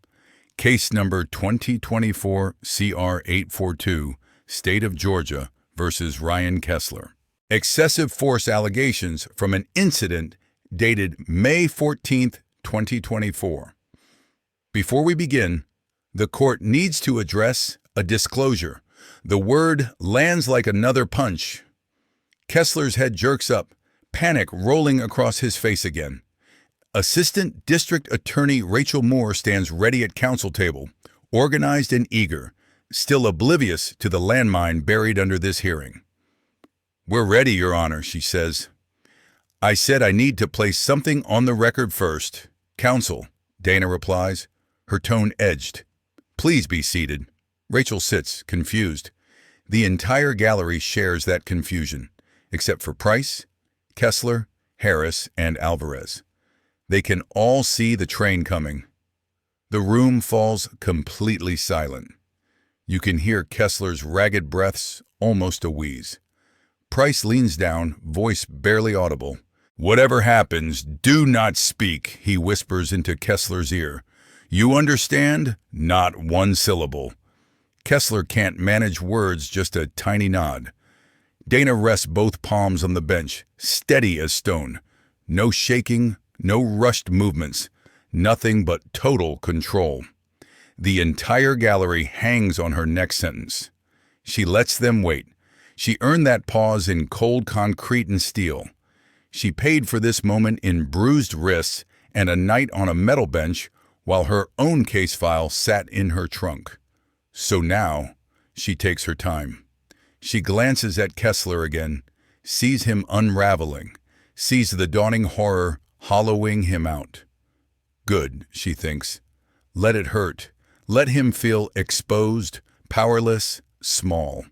Case number 2024 CR 842, State of Georgia versus Ryan Kessler. Excessive force allegations from an incident dated May 14, 2024. Before we begin, the court needs to address a disclosure. The word lands like another punch. Kessler's head jerks up, panic rolling across his face again. Assistant District Attorney Rachel Moore stands ready at counsel table, organized and eager, still oblivious to the landmine buried under this hearing. We're ready, Your Honor, she says. I said I need to place something on the record first. Counsel, Dana replies, her tone edged. Please be seated. Rachel sits, confused. The entire gallery shares that confusion, except for Price, Kessler, Harris, and Alvarez. They can all see the train coming. The room falls completely silent. You can hear Kessler's ragged breaths, almost a wheeze. Price leans down, voice barely audible. Whatever happens, do not speak, he whispers into Kessler's ear. You understand? Not one syllable. Kessler can't manage words, just a tiny nod. Dana rests both palms on the bench, steady as stone. No shaking, no rushed movements, nothing but total control. The entire gallery hangs on her next sentence. She lets them wait. She earned that pause in cold concrete and steel. She paid for this moment in bruised wrists and a night on a metal bench while her own case file sat in her trunk. So now, she takes her time. She glances at Kessler again, sees him unraveling, sees the dawning horror hollowing him out. Good, she thinks. Let it hurt. Let him feel exposed, powerless, small.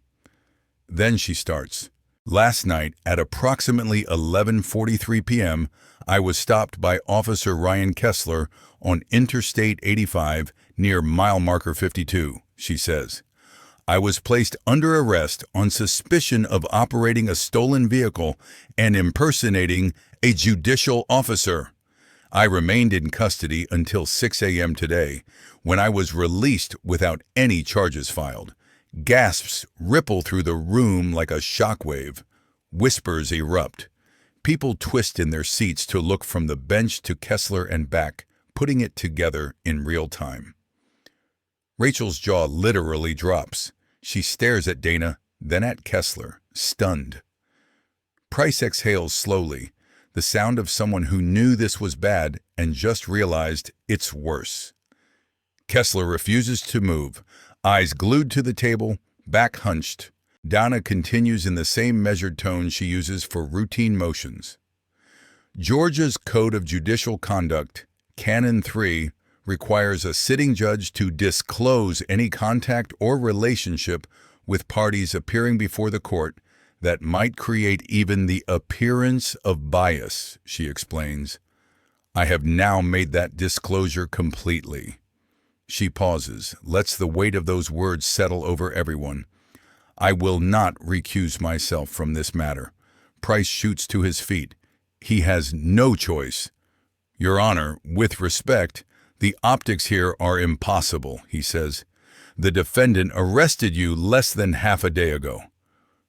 Then she starts. Last night, at approximately 11:43 p.m., I was stopped by Officer Ryan Kessler on Interstate 85 near mile marker 52, she says. I was placed under arrest on suspicion of operating a stolen vehicle and impersonating a judicial officer. I remained in custody until 6 a.m. today, when I was released without any charges filed. Gasps ripple through the room like a shockwave. Whispers erupt. People twist in their seats to look from the bench to Kessler and back, putting it together in real time. Rachel's jaw literally drops. She stares at Dana, then at Kessler, stunned. Price exhales slowly, the sound of someone who knew this was bad and just realized it's worse. Kessler refuses to move, eyes glued to the table, back hunched. Dana continues in the same measured tone she uses for routine motions. Georgia's Code of Judicial Conduct, Canon 3, requires a sitting judge to disclose any contact or relationship with parties appearing before the court that might create even the appearance of bias, she explains. I have now made that disclosure completely. She pauses, lets the weight of those words settle over everyone. I will not recuse myself from this matter. Price shoots to his feet. He has no choice. Your Honor, with respect, the optics here are impossible, he says. The defendant arrested you less than half a day ago.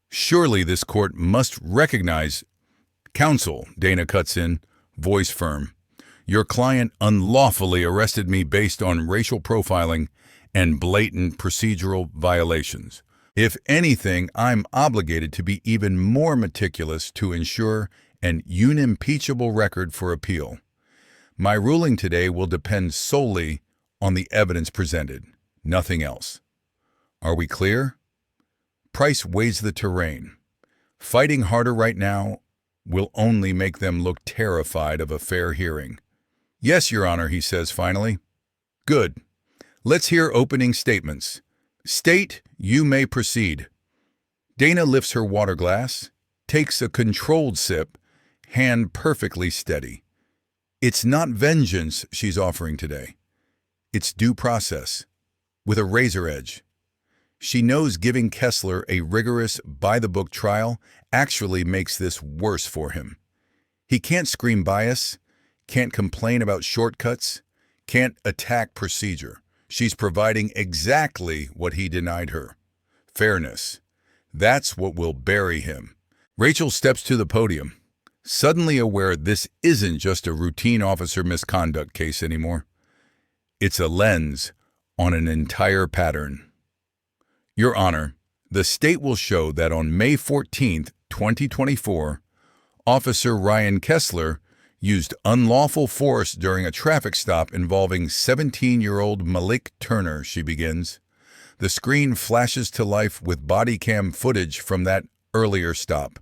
Surely this court must recognize... Counsel, Dana cuts in, voice firm. Your client unlawfully arrested me based on racial profiling and blatant procedural violations. If anything, I'm obligated to be even more meticulous to ensure an unimpeachable record for appeal. My ruling today will depend solely on the evidence presented, nothing else. Are we clear? Price weighs the terrain. Fighting harder right now will only make them look terrified of a fair hearing. Yes, Your Honor, he says finally. Good. Let's hear opening statements. State, you may proceed. Dana lifts her water glass, takes a controlled sip, hand perfectly steady. It's not vengeance she's offering today. It's due process, with a razor edge. She knows giving Kessler a rigorous, by-the-book trial actually makes this worse for him. He can't scream bias, can't complain about shortcuts, can't attack procedure. She's providing exactly what he denied her. Fairness. That's what will bury him. Rachel steps to the podium, suddenly aware this isn't just a routine officer misconduct case anymore. It's a lens on an entire pattern. Your Honor, the state will show that on May 14, 2024, Officer Ryan Kessler used unlawful force during a traffic stop involving 17-year-old Malik Turner, she begins. The screen flashes to life with body cam footage from that earlier stop.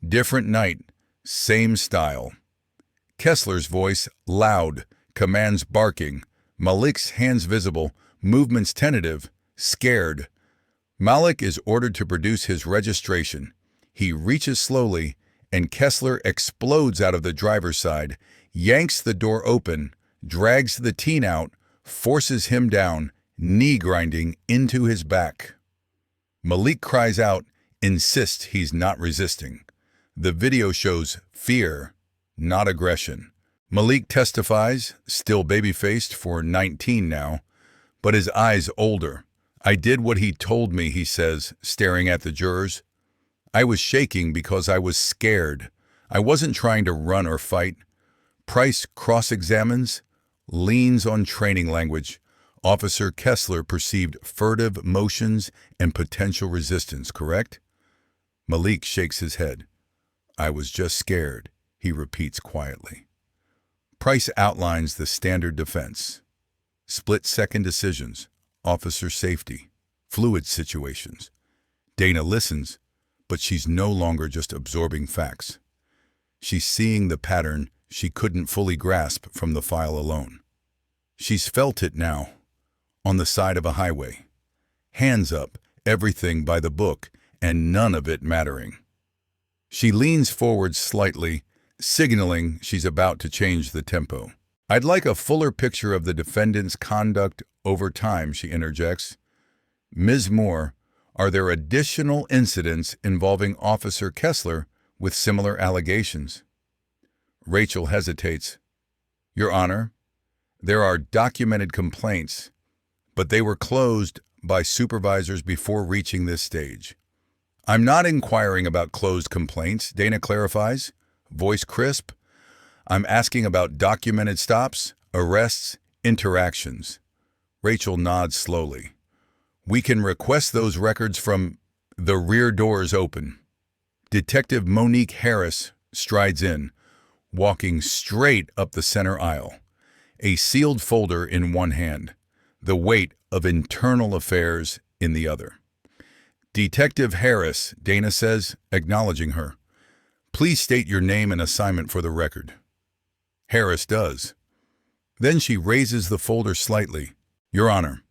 Different night, same style. Kessler's voice loud, commands barking. Malik's hands visible, movements tentative, scared. Malik is ordered to produce his registration. He reaches slowly, and Kessler explodes out of the driver's side, yanks the door open, drags the teen out, forces him down, knee grinding into his back. Malik cries out, insists he's not resisting. The video shows fear, not aggression. Malik testifies, still baby-faced for 19 now, but his eyes older. I did what he told me, he says, staring at the jurors. I was shaking because I was scared. I wasn't trying to run or fight. Price cross-examines, leans on training language. Officer Kessler perceived furtive motions and potential resistance, correct? Malik shakes his head. I was just scared, he repeats quietly. Price outlines the standard defense. Split-second decisions, officer safety, fluid situations. Dana listens, but she's no longer just absorbing facts. She's seeing the pattern she couldn't fully grasp from the file alone. She's felt it now, on the side of a highway. Hands up, everything by the book, and none of it mattering. She leans forward slightly, signaling she's about to change the tempo. I'd like a fuller picture of the defendant's conduct over time, she interjects. Ms. Moore, are there additional incidents involving Officer Kessler with similar allegations? Rachel hesitates. Your Honor, there are documented complaints, but they were closed by supervisors before reaching this stage. I'm not inquiring about closed complaints, Dana clarifies, voice crisp. I'm asking about documented stops, arrests, interactions. Rachel nods slowly. We can request those records from the rear doors open. Detective Monique Harris strides in, walking straight up the center aisle, a sealed folder in one hand, the weight of internal affairs in the other. Detective Harris, Dana says, acknowledging her. Please state your name and assignment for the record. Harris does. Then she raises the folder slightly. Your Honor,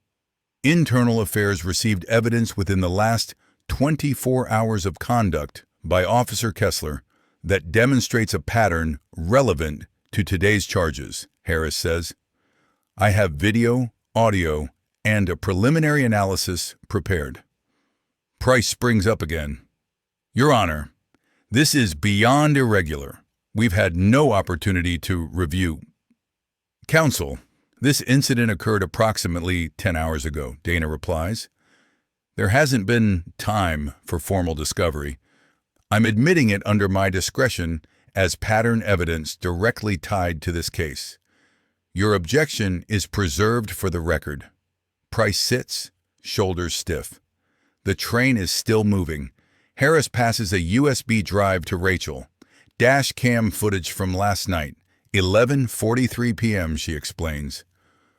Internal Affairs received evidence within the last 24 hours of conduct by Officer Kessler that demonstrates a pattern relevant to today's charges, Harris says. I have video, audio, and a preliminary analysis prepared. Price springs up again. Your Honor, this is beyond irregular. We've had no opportunity to review. Counsel, this incident occurred approximately 10 hours ago, Dana replies. There hasn't been time for formal discovery. I'm admitting it under my discretion as pattern evidence directly tied to this case. Your objection is preserved for the record. Price sits, shoulders stiff. The train is still moving. Harris passes a USB drive to Rachel. Dash cam footage from last night, 11:43 p.m., she explains.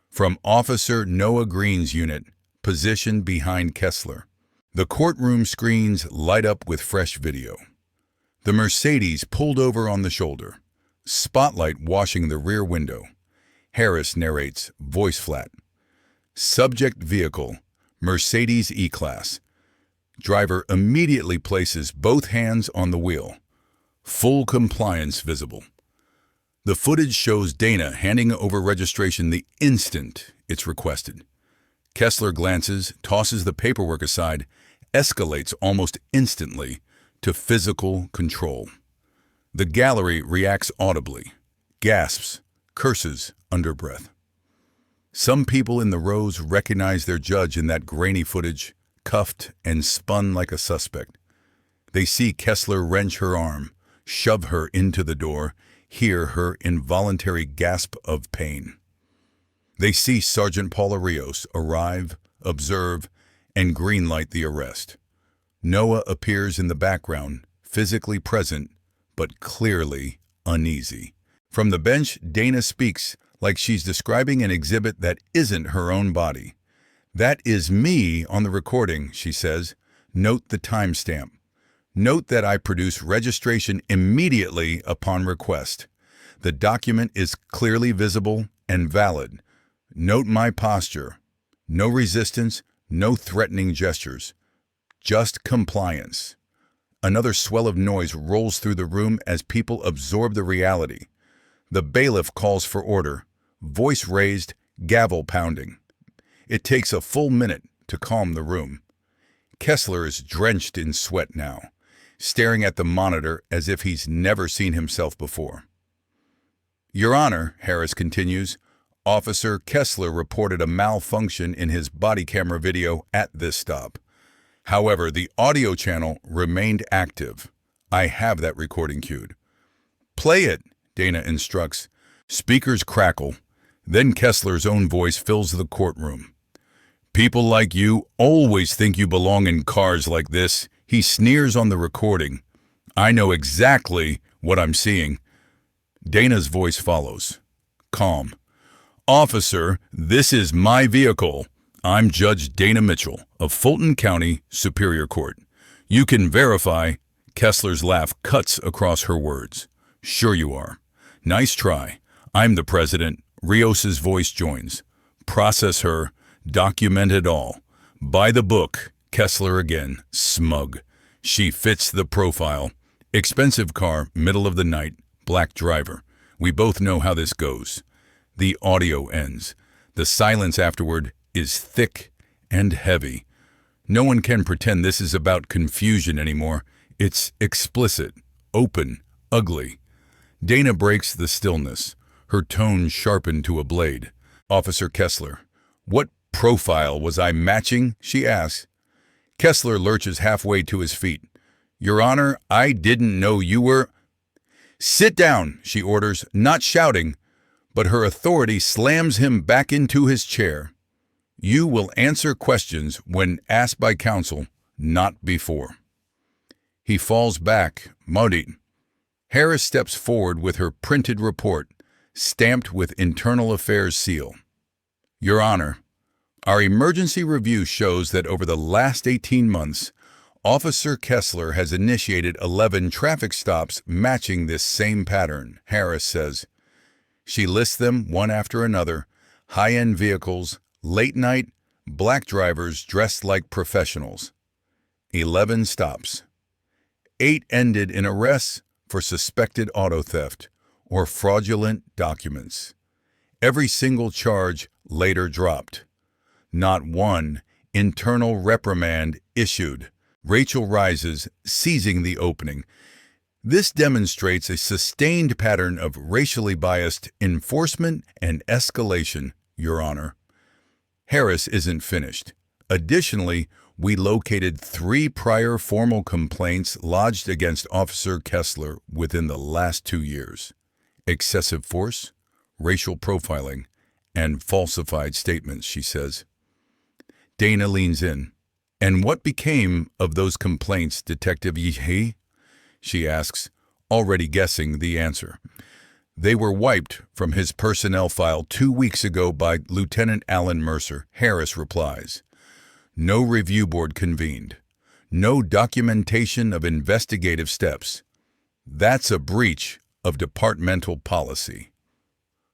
From Officer Noah Green's unit, positioned behind Kessler. The courtroom screens light up with fresh video. The Mercedes pulled over on the shoulder, spotlight washing the rear window. Harris narrates, voice flat. Subject vehicle, Mercedes E-Class. Driver immediately places both hands on the wheel. Full compliance visible. The footage shows Dana handing over registration the instant it's requested. Kessler glances, tosses the paperwork aside, escalates almost instantly to physical control. The gallery reacts audibly, gasps, curses under breath. Some people in the rows recognize their judge in that grainy footage, cuffed and spun like a suspect. They see Kessler wrench her arm, shove her into the door, hear her involuntary gasp of pain. They see Sergeant Paula Rios arrive, observe, and greenlight the arrest. Noah appears in the background, physically present, but clearly uneasy. From the bench, Dana speaks like she's describing an exhibit that isn't her own body. "That is me on the recording," she says. "Note the timestamp. Note that I produce registration immediately upon request. The document is clearly visible and valid. Note my posture. No resistance, no threatening gestures. Just compliance." Another swell of noise rolls through the room as people absorb the reality. The bailiff calls for order, voice raised, gavel pounding. It takes a full minute to calm the room. Kessler is drenched in sweat now, staring at the monitor as if he's never seen himself before. "Your Honor," Harris continues, "Officer Kessler reported a malfunction in his body camera video at this stop. However, the audio channel remained active. I have that recording queued." "Play it," Dana instructs. Speakers crackle. Then Kessler's own voice fills the courtroom. "People like you always think you belong in cars like this." He sneers on the recording. "I know exactly what I'm seeing." Dana's voice follows. Calm. "Officer, this is my vehicle. I'm Judge Dana Mitchell of Fulton County Superior Court. You can verify." Kessler's laugh cuts across her words. "Sure you are. Nice try. I'm the president." Rios's voice joins. "Process her. Document it all. By the book." Kessler again, smug. "She fits the profile. Expensive car, middle of the night, black driver. We both know how this goes." The audio ends. The silence afterward is thick and heavy. No one can pretend this is about confusion anymore. It's explicit, open, ugly. Dana breaks the stillness, her tone sharpened to a blade. "Officer Kessler, what profile was I matching?" she asks. Kessler lurches halfway to his feet. "Your Honor, I didn't know you were—" "Sit down," she orders, not shouting, but her authority slams him back into his chair. "You will answer questions when asked by counsel, not before." He falls back, muddied. Harris steps forward with her printed report, stamped with Internal Affairs seal. "Your Honor, our emergency review shows that over the last 18 months, Officer Kessler has initiated 11 traffic stops matching this same pattern," Harris says. She lists them one after another: high-end vehicles, late night, black drivers dressed like professionals. 11 stops. 8 ended in arrests for suspected auto theft or fraudulent documents. Every single charge later dropped. Not one internal reprimand issued. Rachel rises, seizing the opening. "This demonstrates a sustained pattern of racially biased enforcement and escalation, Your Honor." Harris isn't finished. Additionally, we located 3 prior formal complaints lodged against Officer Kessler within the last 2 years. Excessive force, racial profiling, and falsified statements, she says. Dana leans in. "And what became of those complaints, Detective Yehi?" she asks, already guessing the answer. "They were wiped from his personnel file 2 weeks ago by Lieutenant Alan Mercer," Harris replies. "No review board convened. No documentation of investigative steps. That's a breach of departmental policy."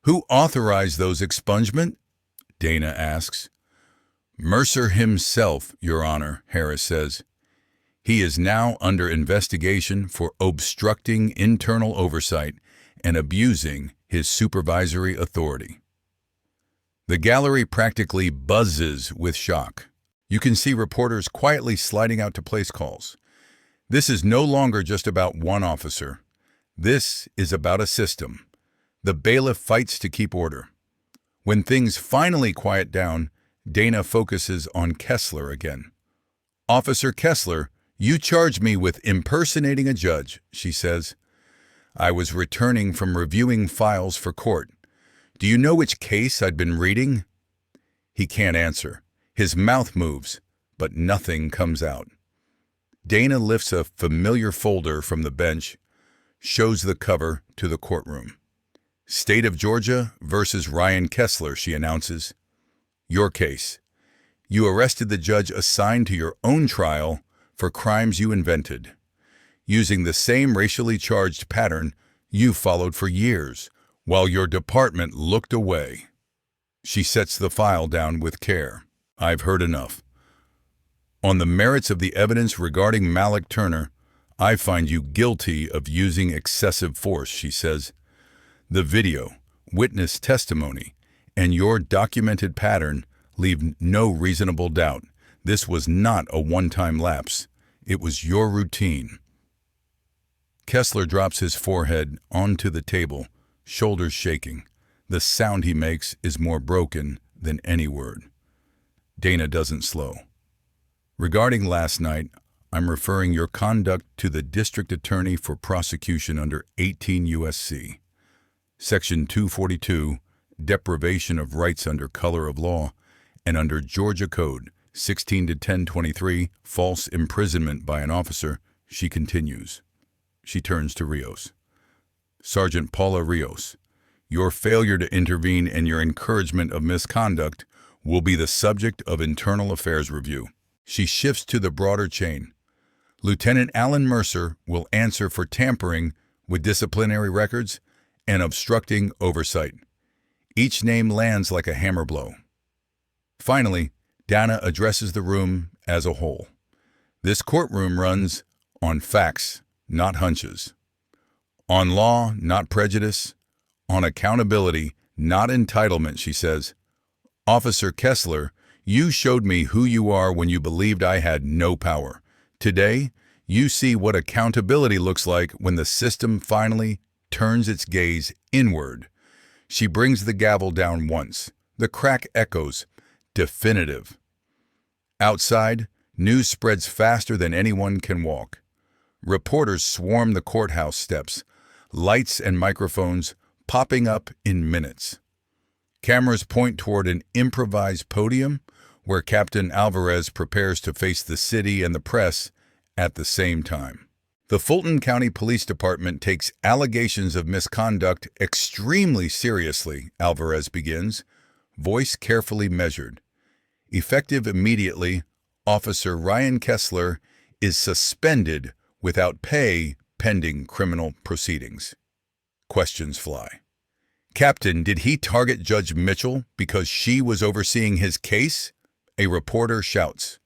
"Who authorized those expungement?" Dana asks. Mercer himself, Your Honor, Harris says. He is now under investigation for obstructing internal oversight and abusing his supervisory authority. The gallery practically buzzes with shock. You can see reporters quietly sliding out to place calls. This is no longer just about one officer. This is about a system. The bailiff fights to keep order. When things finally quiet down, Dana focuses on Kessler again. "Officer Kessler, you charged me with impersonating a judge," she says. "I was returning from reviewing files for court. Do you know which case I'd been reading?" He can't answer. His mouth moves, but nothing comes out. Dana lifts a familiar folder from the bench, shows the cover to the courtroom. "State of Georgia versus Ryan Kessler," she announces. "Your case. You arrested the judge assigned to your own trial for crimes you invented, using the same racially charged pattern you followed for years, while your department looked away." She sets the file down with care. "I've heard enough. On the merits of the evidence regarding Malik Turner, I find you guilty of using excessive force," she says. "The video, witness testimony, and your documented pattern leave no reasonable doubt. This was not a one-time lapse. It was your routine." Kessler drops his forehead onto the table, shoulders shaking. The sound he makes is more broken than any word. Dana doesn't slow. "Regarding last night, I'm referring your conduct to the district attorney for prosecution under 18 U.S.C. Section 242, deprivation of rights under color of law, and under Georgia Code 16-1023, false imprisonment by an officer," she continues. She turns to Rios. "Sergeant Paula Rios, your failure to intervene and your encouragement of misconduct will be the subject of internal affairs review." She shifts to the broader chain. "Lieutenant Alan Mercer will answer for tampering with disciplinary records and obstructing oversight." Each name lands like a hammer blow. Finally, Dana addresses the room as a whole. This courtroom runs on facts, not hunches. On law, not prejudice. On accountability, not entitlement, she says. "Officer Kessler, you showed me who you are when you believed I had no power. Today, you see what accountability looks like when the system finally turns its gaze inward." She brings the gavel down once. The crack echoes, definitive. Outside, news spreads faster than anyone can walk. Reporters swarm the courthouse steps, lights and microphones popping up in minutes. Cameras point toward an improvised podium where Captain Alvarez prepares to face the city and the press at the same time. The Fulton County Police Department takes allegations of misconduct extremely seriously, Alvarez begins, voice carefully measured. Effective immediately, Officer Ryan Kessler is suspended without pay pending criminal proceedings. Questions fly. "Captain, did he target Judge Mitchell because she was overseeing his case?" A reporter shouts.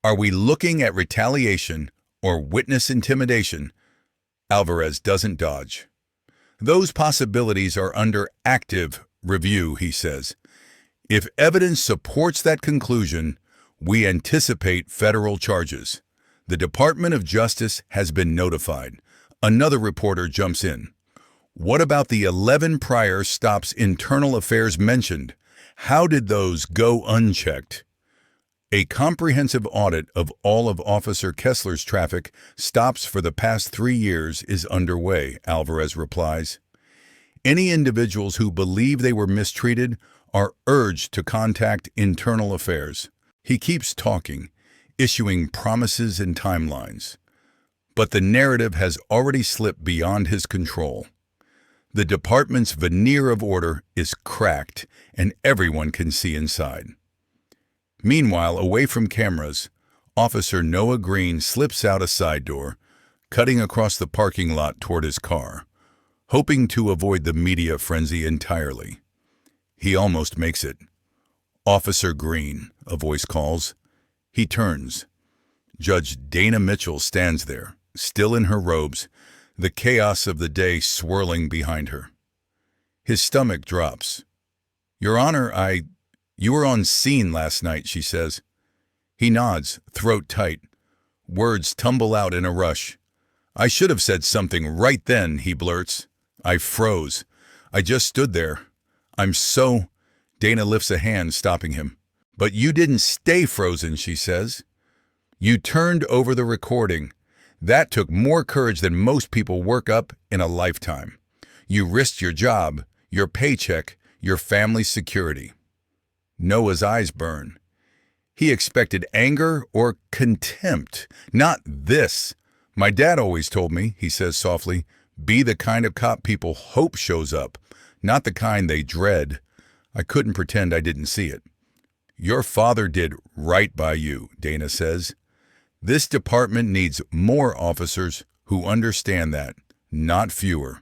"Are we looking at retaliation or witness intimidation?" Alvarez doesn't dodge. "Those possibilities are under active review," he says. "If evidence supports that conclusion, we anticipate federal charges. The Department of Justice has been notified." Another reporter jumps in. "What about the 11 prior stops internal affairs mentioned? How did those go unchecked?" "A comprehensive audit of all of Officer Kessler's traffic stops for the past 3 years is underway," Alvarez replies. "Any individuals who believe they were mistreated are urged to contact internal affairs." He keeps talking, issuing promises and timelines. But the narrative has already slipped beyond his control. The department's veneer of order is cracked, and everyone can see inside. Meanwhile, away from cameras, Officer Noah Green slips out a side door, cutting across the parking lot toward his car, hoping to avoid the media frenzy entirely. He almost makes it. "Officer Green," a voice calls. He turns. Judge Dana Mitchell stands there, still in her robes, the chaos of the day swirling behind her. His stomach drops. "Your Honor, you were on scene last night," she says. He nods, throat tight. Words tumble out in a rush. "I should have said something right then," he blurts. "I froze. I just stood there. I'm so—" Dana lifts a hand, stopping him. "But you didn't stay frozen," she says. "You turned over the recording. That took more courage than most people work up in a lifetime. You risked your job, your paycheck, your family's security." Noah's eyes burn. He expected anger or contempt, not this. "My dad always told me," he says softly, "be the kind of cop people hope shows up, not the kind they dread." I couldn't pretend I didn't see it. "Your father did right by you," Dana says. "This department needs more officers who understand that, not fewer.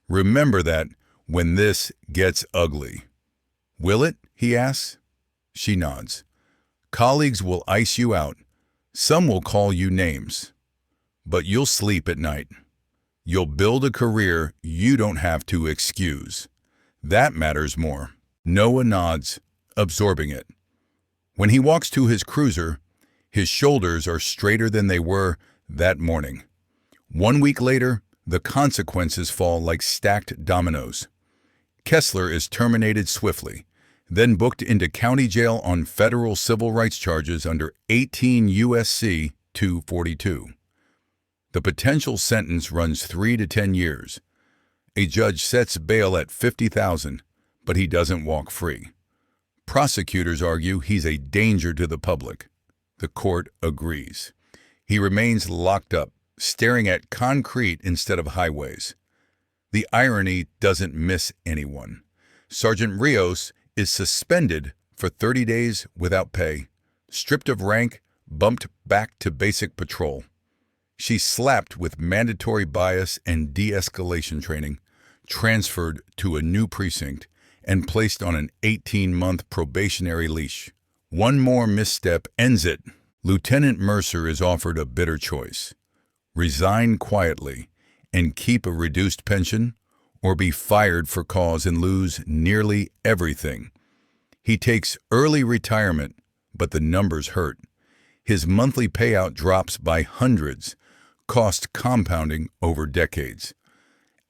Remember that when this gets ugly." "Will it?" he asks. She nods. "Colleagues will ice you out. Some will call you names. But you'll sleep at night. You'll build a career you don't have to excuse. That matters more." Noah nods, absorbing it. When he walks to his cruiser, his shoulders are straighter than they were that morning. 1 week later, the consequences fall like stacked dominoes. Kessler is terminated swiftly, then booked into county jail on federal civil rights charges under 18 U.S.C. 242. The potential sentence runs 3 to 10 years. A judge sets bail at $50,000, but he doesn't walk free. Prosecutors argue he's a danger to the public. The court agrees. He remains locked up, staring at concrete instead of highways. The irony doesn't miss anyone. Sergeant Rios is suspended for 30 days without pay, stripped of rank, bumped back to basic patrol. She's slapped with mandatory bias and de-escalation training, transferred to a new precinct, and placed on an 18-month probationary leash. One more misstep ends it. Lieutenant Mercer is offered a bitter choice: resign quietly and keep a reduced pension, or be fired for cause and lose nearly everything. He takes early retirement, but the numbers hurt. His monthly payout drops by hundreds, cost compounding over decades.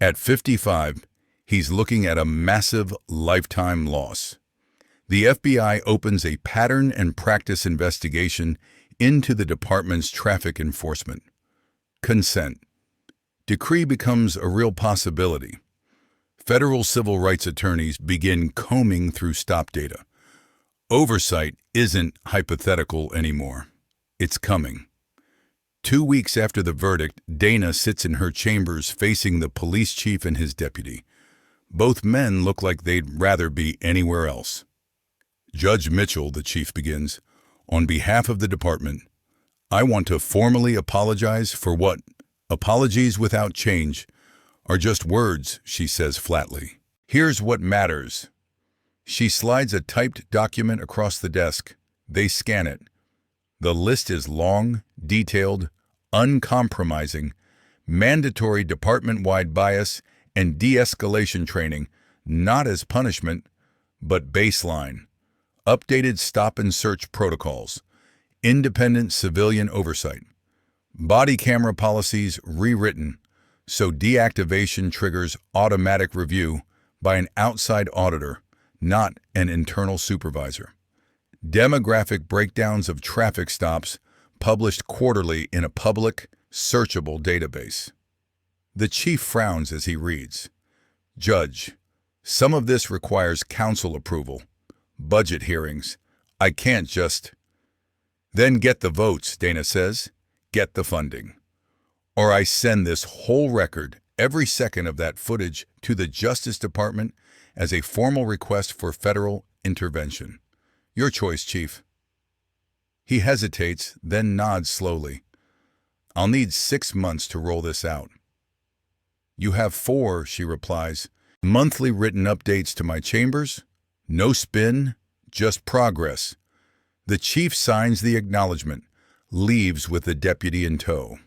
At 55, he's looking at a massive lifetime loss. The FBI opens a pattern and practice investigation into the department's traffic enforcement. Consent. Decree becomes a real possibility. Federal civil rights attorneys begin combing through stop data. Oversight isn't hypothetical anymore. It's coming. 2 weeks after the verdict, Dana sits in her chambers facing the police chief and his deputy. Both men look like they'd rather be anywhere else. "Judge Mitchell," the chief begins, "on behalf of the department, I want to formally apologize for what apologies without change are just words," she says flatly. "Here's what matters." She slides a typed document across the desk. They scan it. The list is long, detailed, uncompromising: mandatory department-wide bias and de-escalation training, not as punishment, but baseline. Updated stop and search protocols. Independent civilian oversight. Body camera policies rewritten, so deactivation triggers automatic review by an outside auditor, not an internal supervisor. Demographic breakdowns of traffic stops published quarterly in a public, searchable database. The chief frowns as he reads. "Judge, some of this requires council approval, budget hearings. I can't just—" "Then get the votes," Dana says. "Get the funding. Or I send this whole record, every second of that footage, to the Justice Department as a formal request for federal intervention. Your choice, Chief." He hesitates, then nods slowly. "I'll need 6 months to roll this out." "You have 4, she replies. "Monthly written updates to my chambers. No spin, just progress. The chief signs the acknowledgement, leaves with the deputy in tow.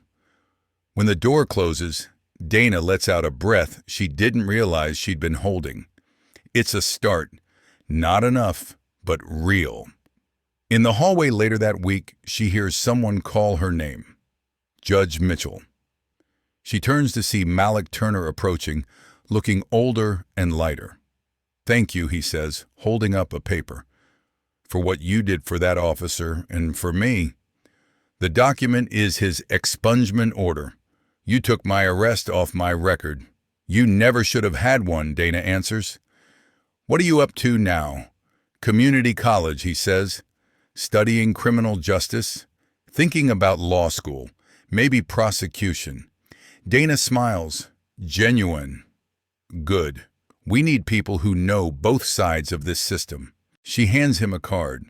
When the door closes, Dana lets out a breath she didn't realize she'd been holding. It's a start. Not enough, but real. In the hallway later that week, she hears someone call her name. Judge Mitchell. She turns to see Malik Turner approaching, looking older and lighter. "Thank you," he says, holding up a paper, "for what you did for that officer and for me." The document is his expungement order. "You took my arrest off my record." "You never should have had one," Dana answers. "What are you up to now?" "Community college," he says. "Studying criminal justice? Thinking about law school, maybe prosecution." Dana smiles. "Genuine." "Good. We need people who know both sides of this system." She hands him a card.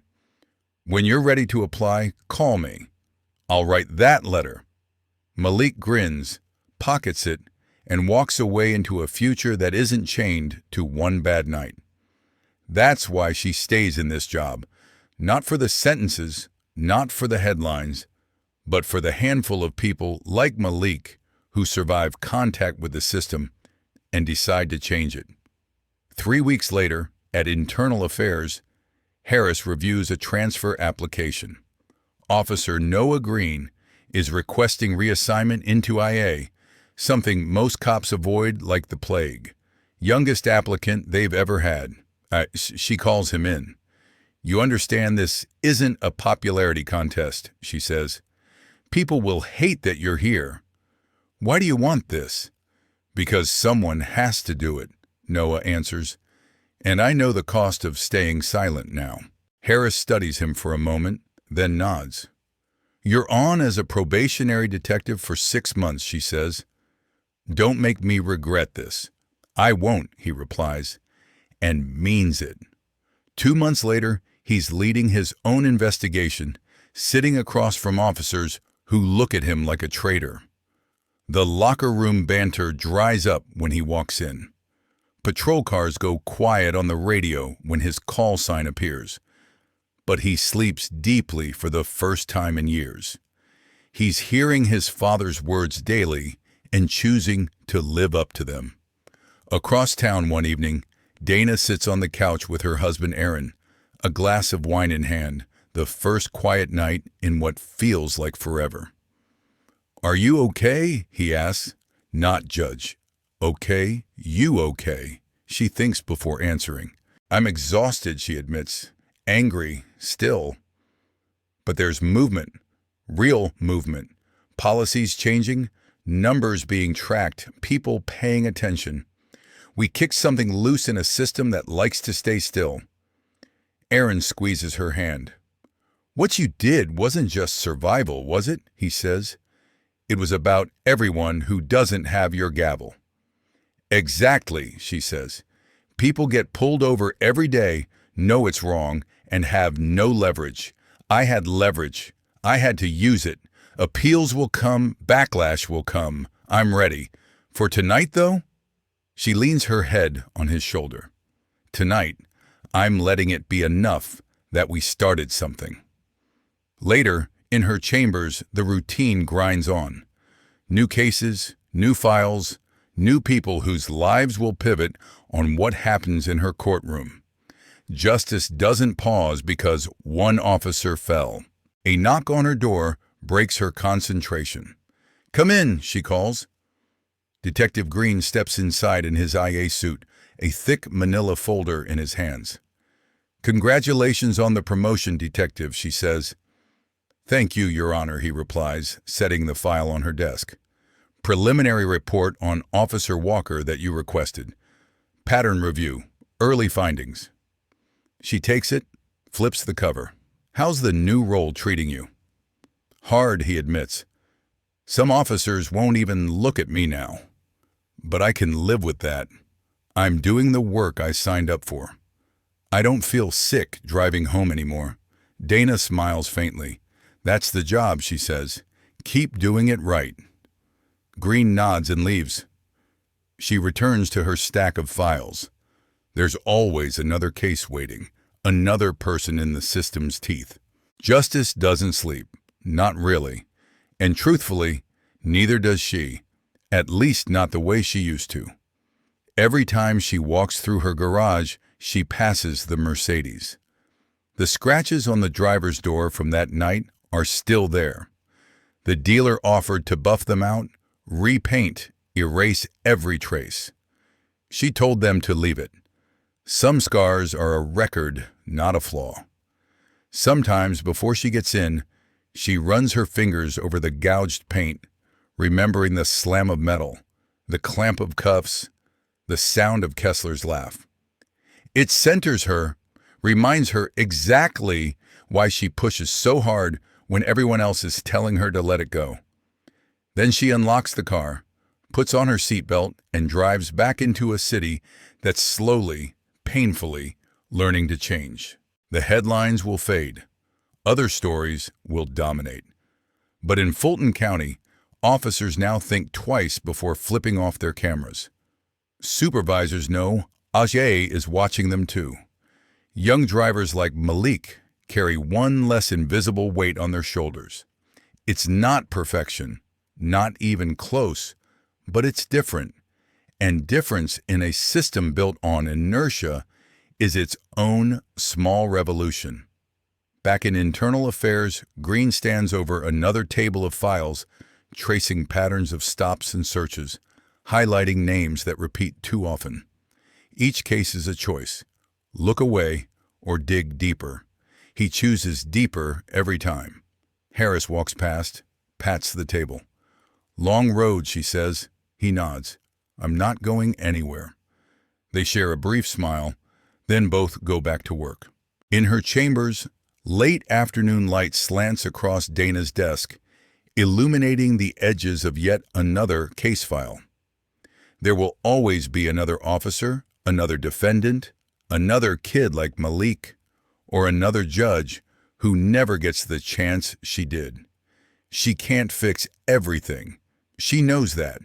"When you're ready to apply, call me. I'll write that letter." Malik grins, pockets it, and walks away into a future that isn't chained to one bad night. That's why she stays in this job. Not for the sentences, not for the headlines, but for the handful of people like Malik who survive contact with the system and decide to change it. 3 weeks later, at Internal Affairs, Harris reviews a transfer application. Officer Noah Green is requesting reassignment into IA, something most cops avoid like the plague. Youngest applicant they've ever had. She calls him in. "You understand this isn't a popularity contest," she says. "People will hate that you're here." "Why do you want this?" "Because someone has to do it," Noah answers. "And I know the cost of staying silent now." Harris studies him for a moment, then nods. "You're on as a probationary detective for 6 months," she says. "Don't make me regret this." "I won't," he replies, and means it. 2 months later, he's leading his own investigation, sitting across from officers who look at him like a traitor. The locker room banter dries up when he walks in. Patrol cars go quiet on the radio when his call sign appears. But he sleeps deeply for the first time in years. He's hearing his father's words daily and choosing to live up to them. Across town one evening, Dana sits on the couch with her husband Aaron, a glass of wine in hand, the first quiet night in what feels like forever. "Are you okay?" he asks. "Not Judge." "Okay? You okay?" She thinks before answering. "I'm exhausted," she admits. "Angry, still." But there's movement, real movement. Policies changing, numbers being tracked, people paying attention. We kicked something loose in a system that likes to stay still. Aaron squeezes her hand. "What you did wasn't just survival, was it?" he says. "It was about everyone who doesn't have your gavel." "Exactly," she says. "People get pulled over every day, know it's wrong, and have no leverage. I had leverage. I had to use it. Appeals will come, backlash will come. I'm ready. For tonight, though?" She leans her head on his shoulder. "Tonight, I'm letting it be enough that we started something." Later, in her chambers, the routine grinds on. New cases, new files, new people whose lives will pivot on what happens in her courtroom. Justice doesn't pause because one officer fell. A knock on her door breaks her concentration. "Come in," she calls. Detective Green steps inside in his IA suit, a thick manila folder in his hands. "Congratulations on the promotion, Detective," she says. "Thank you, Your Honor," he replies, setting the file on her desk. "Preliminary report on Officer Walker that you requested. Pattern review, early findings." She takes it, flips the cover. "How's the new role treating you?" "Hard," he admits. "Some officers won't even look at me now. But I can live with that. I'm doing the work I signed up for. I don't feel sick driving home anymore." Dana smiles faintly. "That's the job," she says. "Keep doing it right." Green nods and leaves. She returns to her stack of files. There's always another case waiting, another person in the system's teeth. Justice doesn't sleep, not really. And truthfully, neither does she, at least not the way she used to. Every time she walks through her garage, she passes the Mercedes. The scratches on the driver's door from that night are still there. The dealer offered to buff them out, repaint, erase every trace. She told them to leave it. Some scars are a record, not a flaw. Sometimes before she gets in, she runs her fingers over the gouged paint, remembering the slam of metal, the clamp of cuffs, the sound of Kessler's laugh. It centers her, reminds her exactly why she pushes so hard when everyone else is telling her to let it go. Then she unlocks the car, puts on her seatbelt, and drives back into a city that's slowly, painfully learning to change. The headlines will fade. Other stories will dominate. But in Fulton County, officers now think twice before flipping off their cameras. Supervisors know Ajay is watching them too. Young drivers like Malik carry one less invisible weight on their shoulders. It's not perfection, not even close, but it's different. And difference in a system built on inertia is its own small revolution. Back in internal affairs, Green stands over another table of files, tracing patterns of stops and searches, highlighting names that repeat too often. Each case is a choice. Look away or dig deeper. He chooses deeper every time. Harris walks past, pats the table. Long road, she says. He nods. I'm not going anywhere. They share a brief smile, then both go back to work. In her chambers, late afternoon light slants across Dana's desk, illuminating the edges of yet another case file. There will always be another officer, another defendant, another kid like Malik, or another judge who never gets the chance she did. She can't fix everything. She knows that.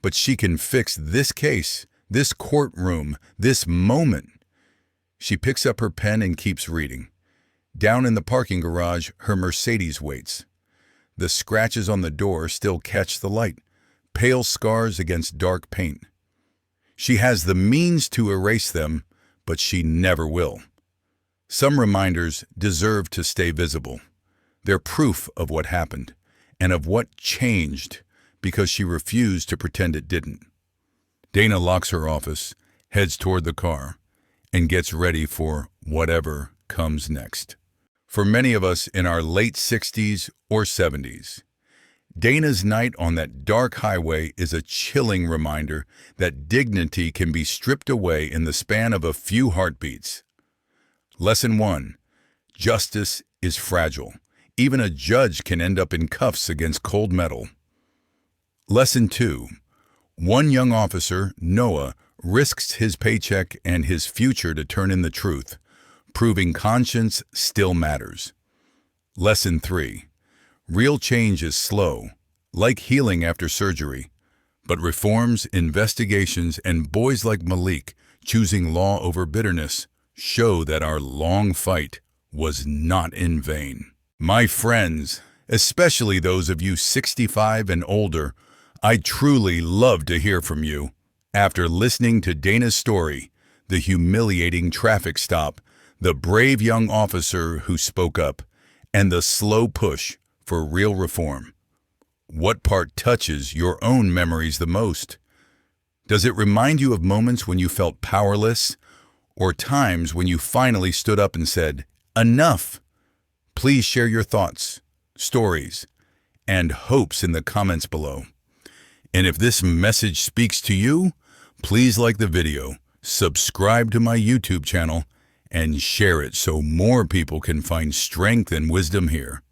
But she can fix this case, this courtroom, this moment. She picks up her pen and keeps reading. Down in the parking garage, her Mercedes waits. The scratches on the door still catch the light, pale scars against dark paint. She has the means to erase them, but she never will. Some reminders deserve to stay visible. They're proof of what happened, and of what changed, because she refused to pretend it didn't. Dana locks her office, heads toward the car, and gets ready for whatever comes next. For many of us in our late 60s or 70s, Dana's night on that dark highway is a chilling reminder that dignity can be stripped away in the span of a few heartbeats. Lesson 1. Justice is fragile. Even a judge can end up in cuffs against cold metal. Lesson 2. One young officer, Noah, risks his paycheck and his future to turn in the truth, proving conscience still matters. Lesson 3. Real change is slow, like healing after surgery, but reforms, investigations, and boys like Malik choosing law over bitterness show that our long fight was not in vain. My friends, especially those of you 65 and older, I'd truly love to hear from you. After listening to Dana's story, the humiliating traffic stop, the brave young officer who spoke up, and the slow push for real reform, what part touches your own memories the most? Does it remind you of moments when you felt powerless, or times when you finally stood up and said, "Enough"? Please share your thoughts, stories, and hopes in the comments below. And if this message speaks to you, please like the video, subscribe to my YouTube channel, and share it so more people can find strength and wisdom here.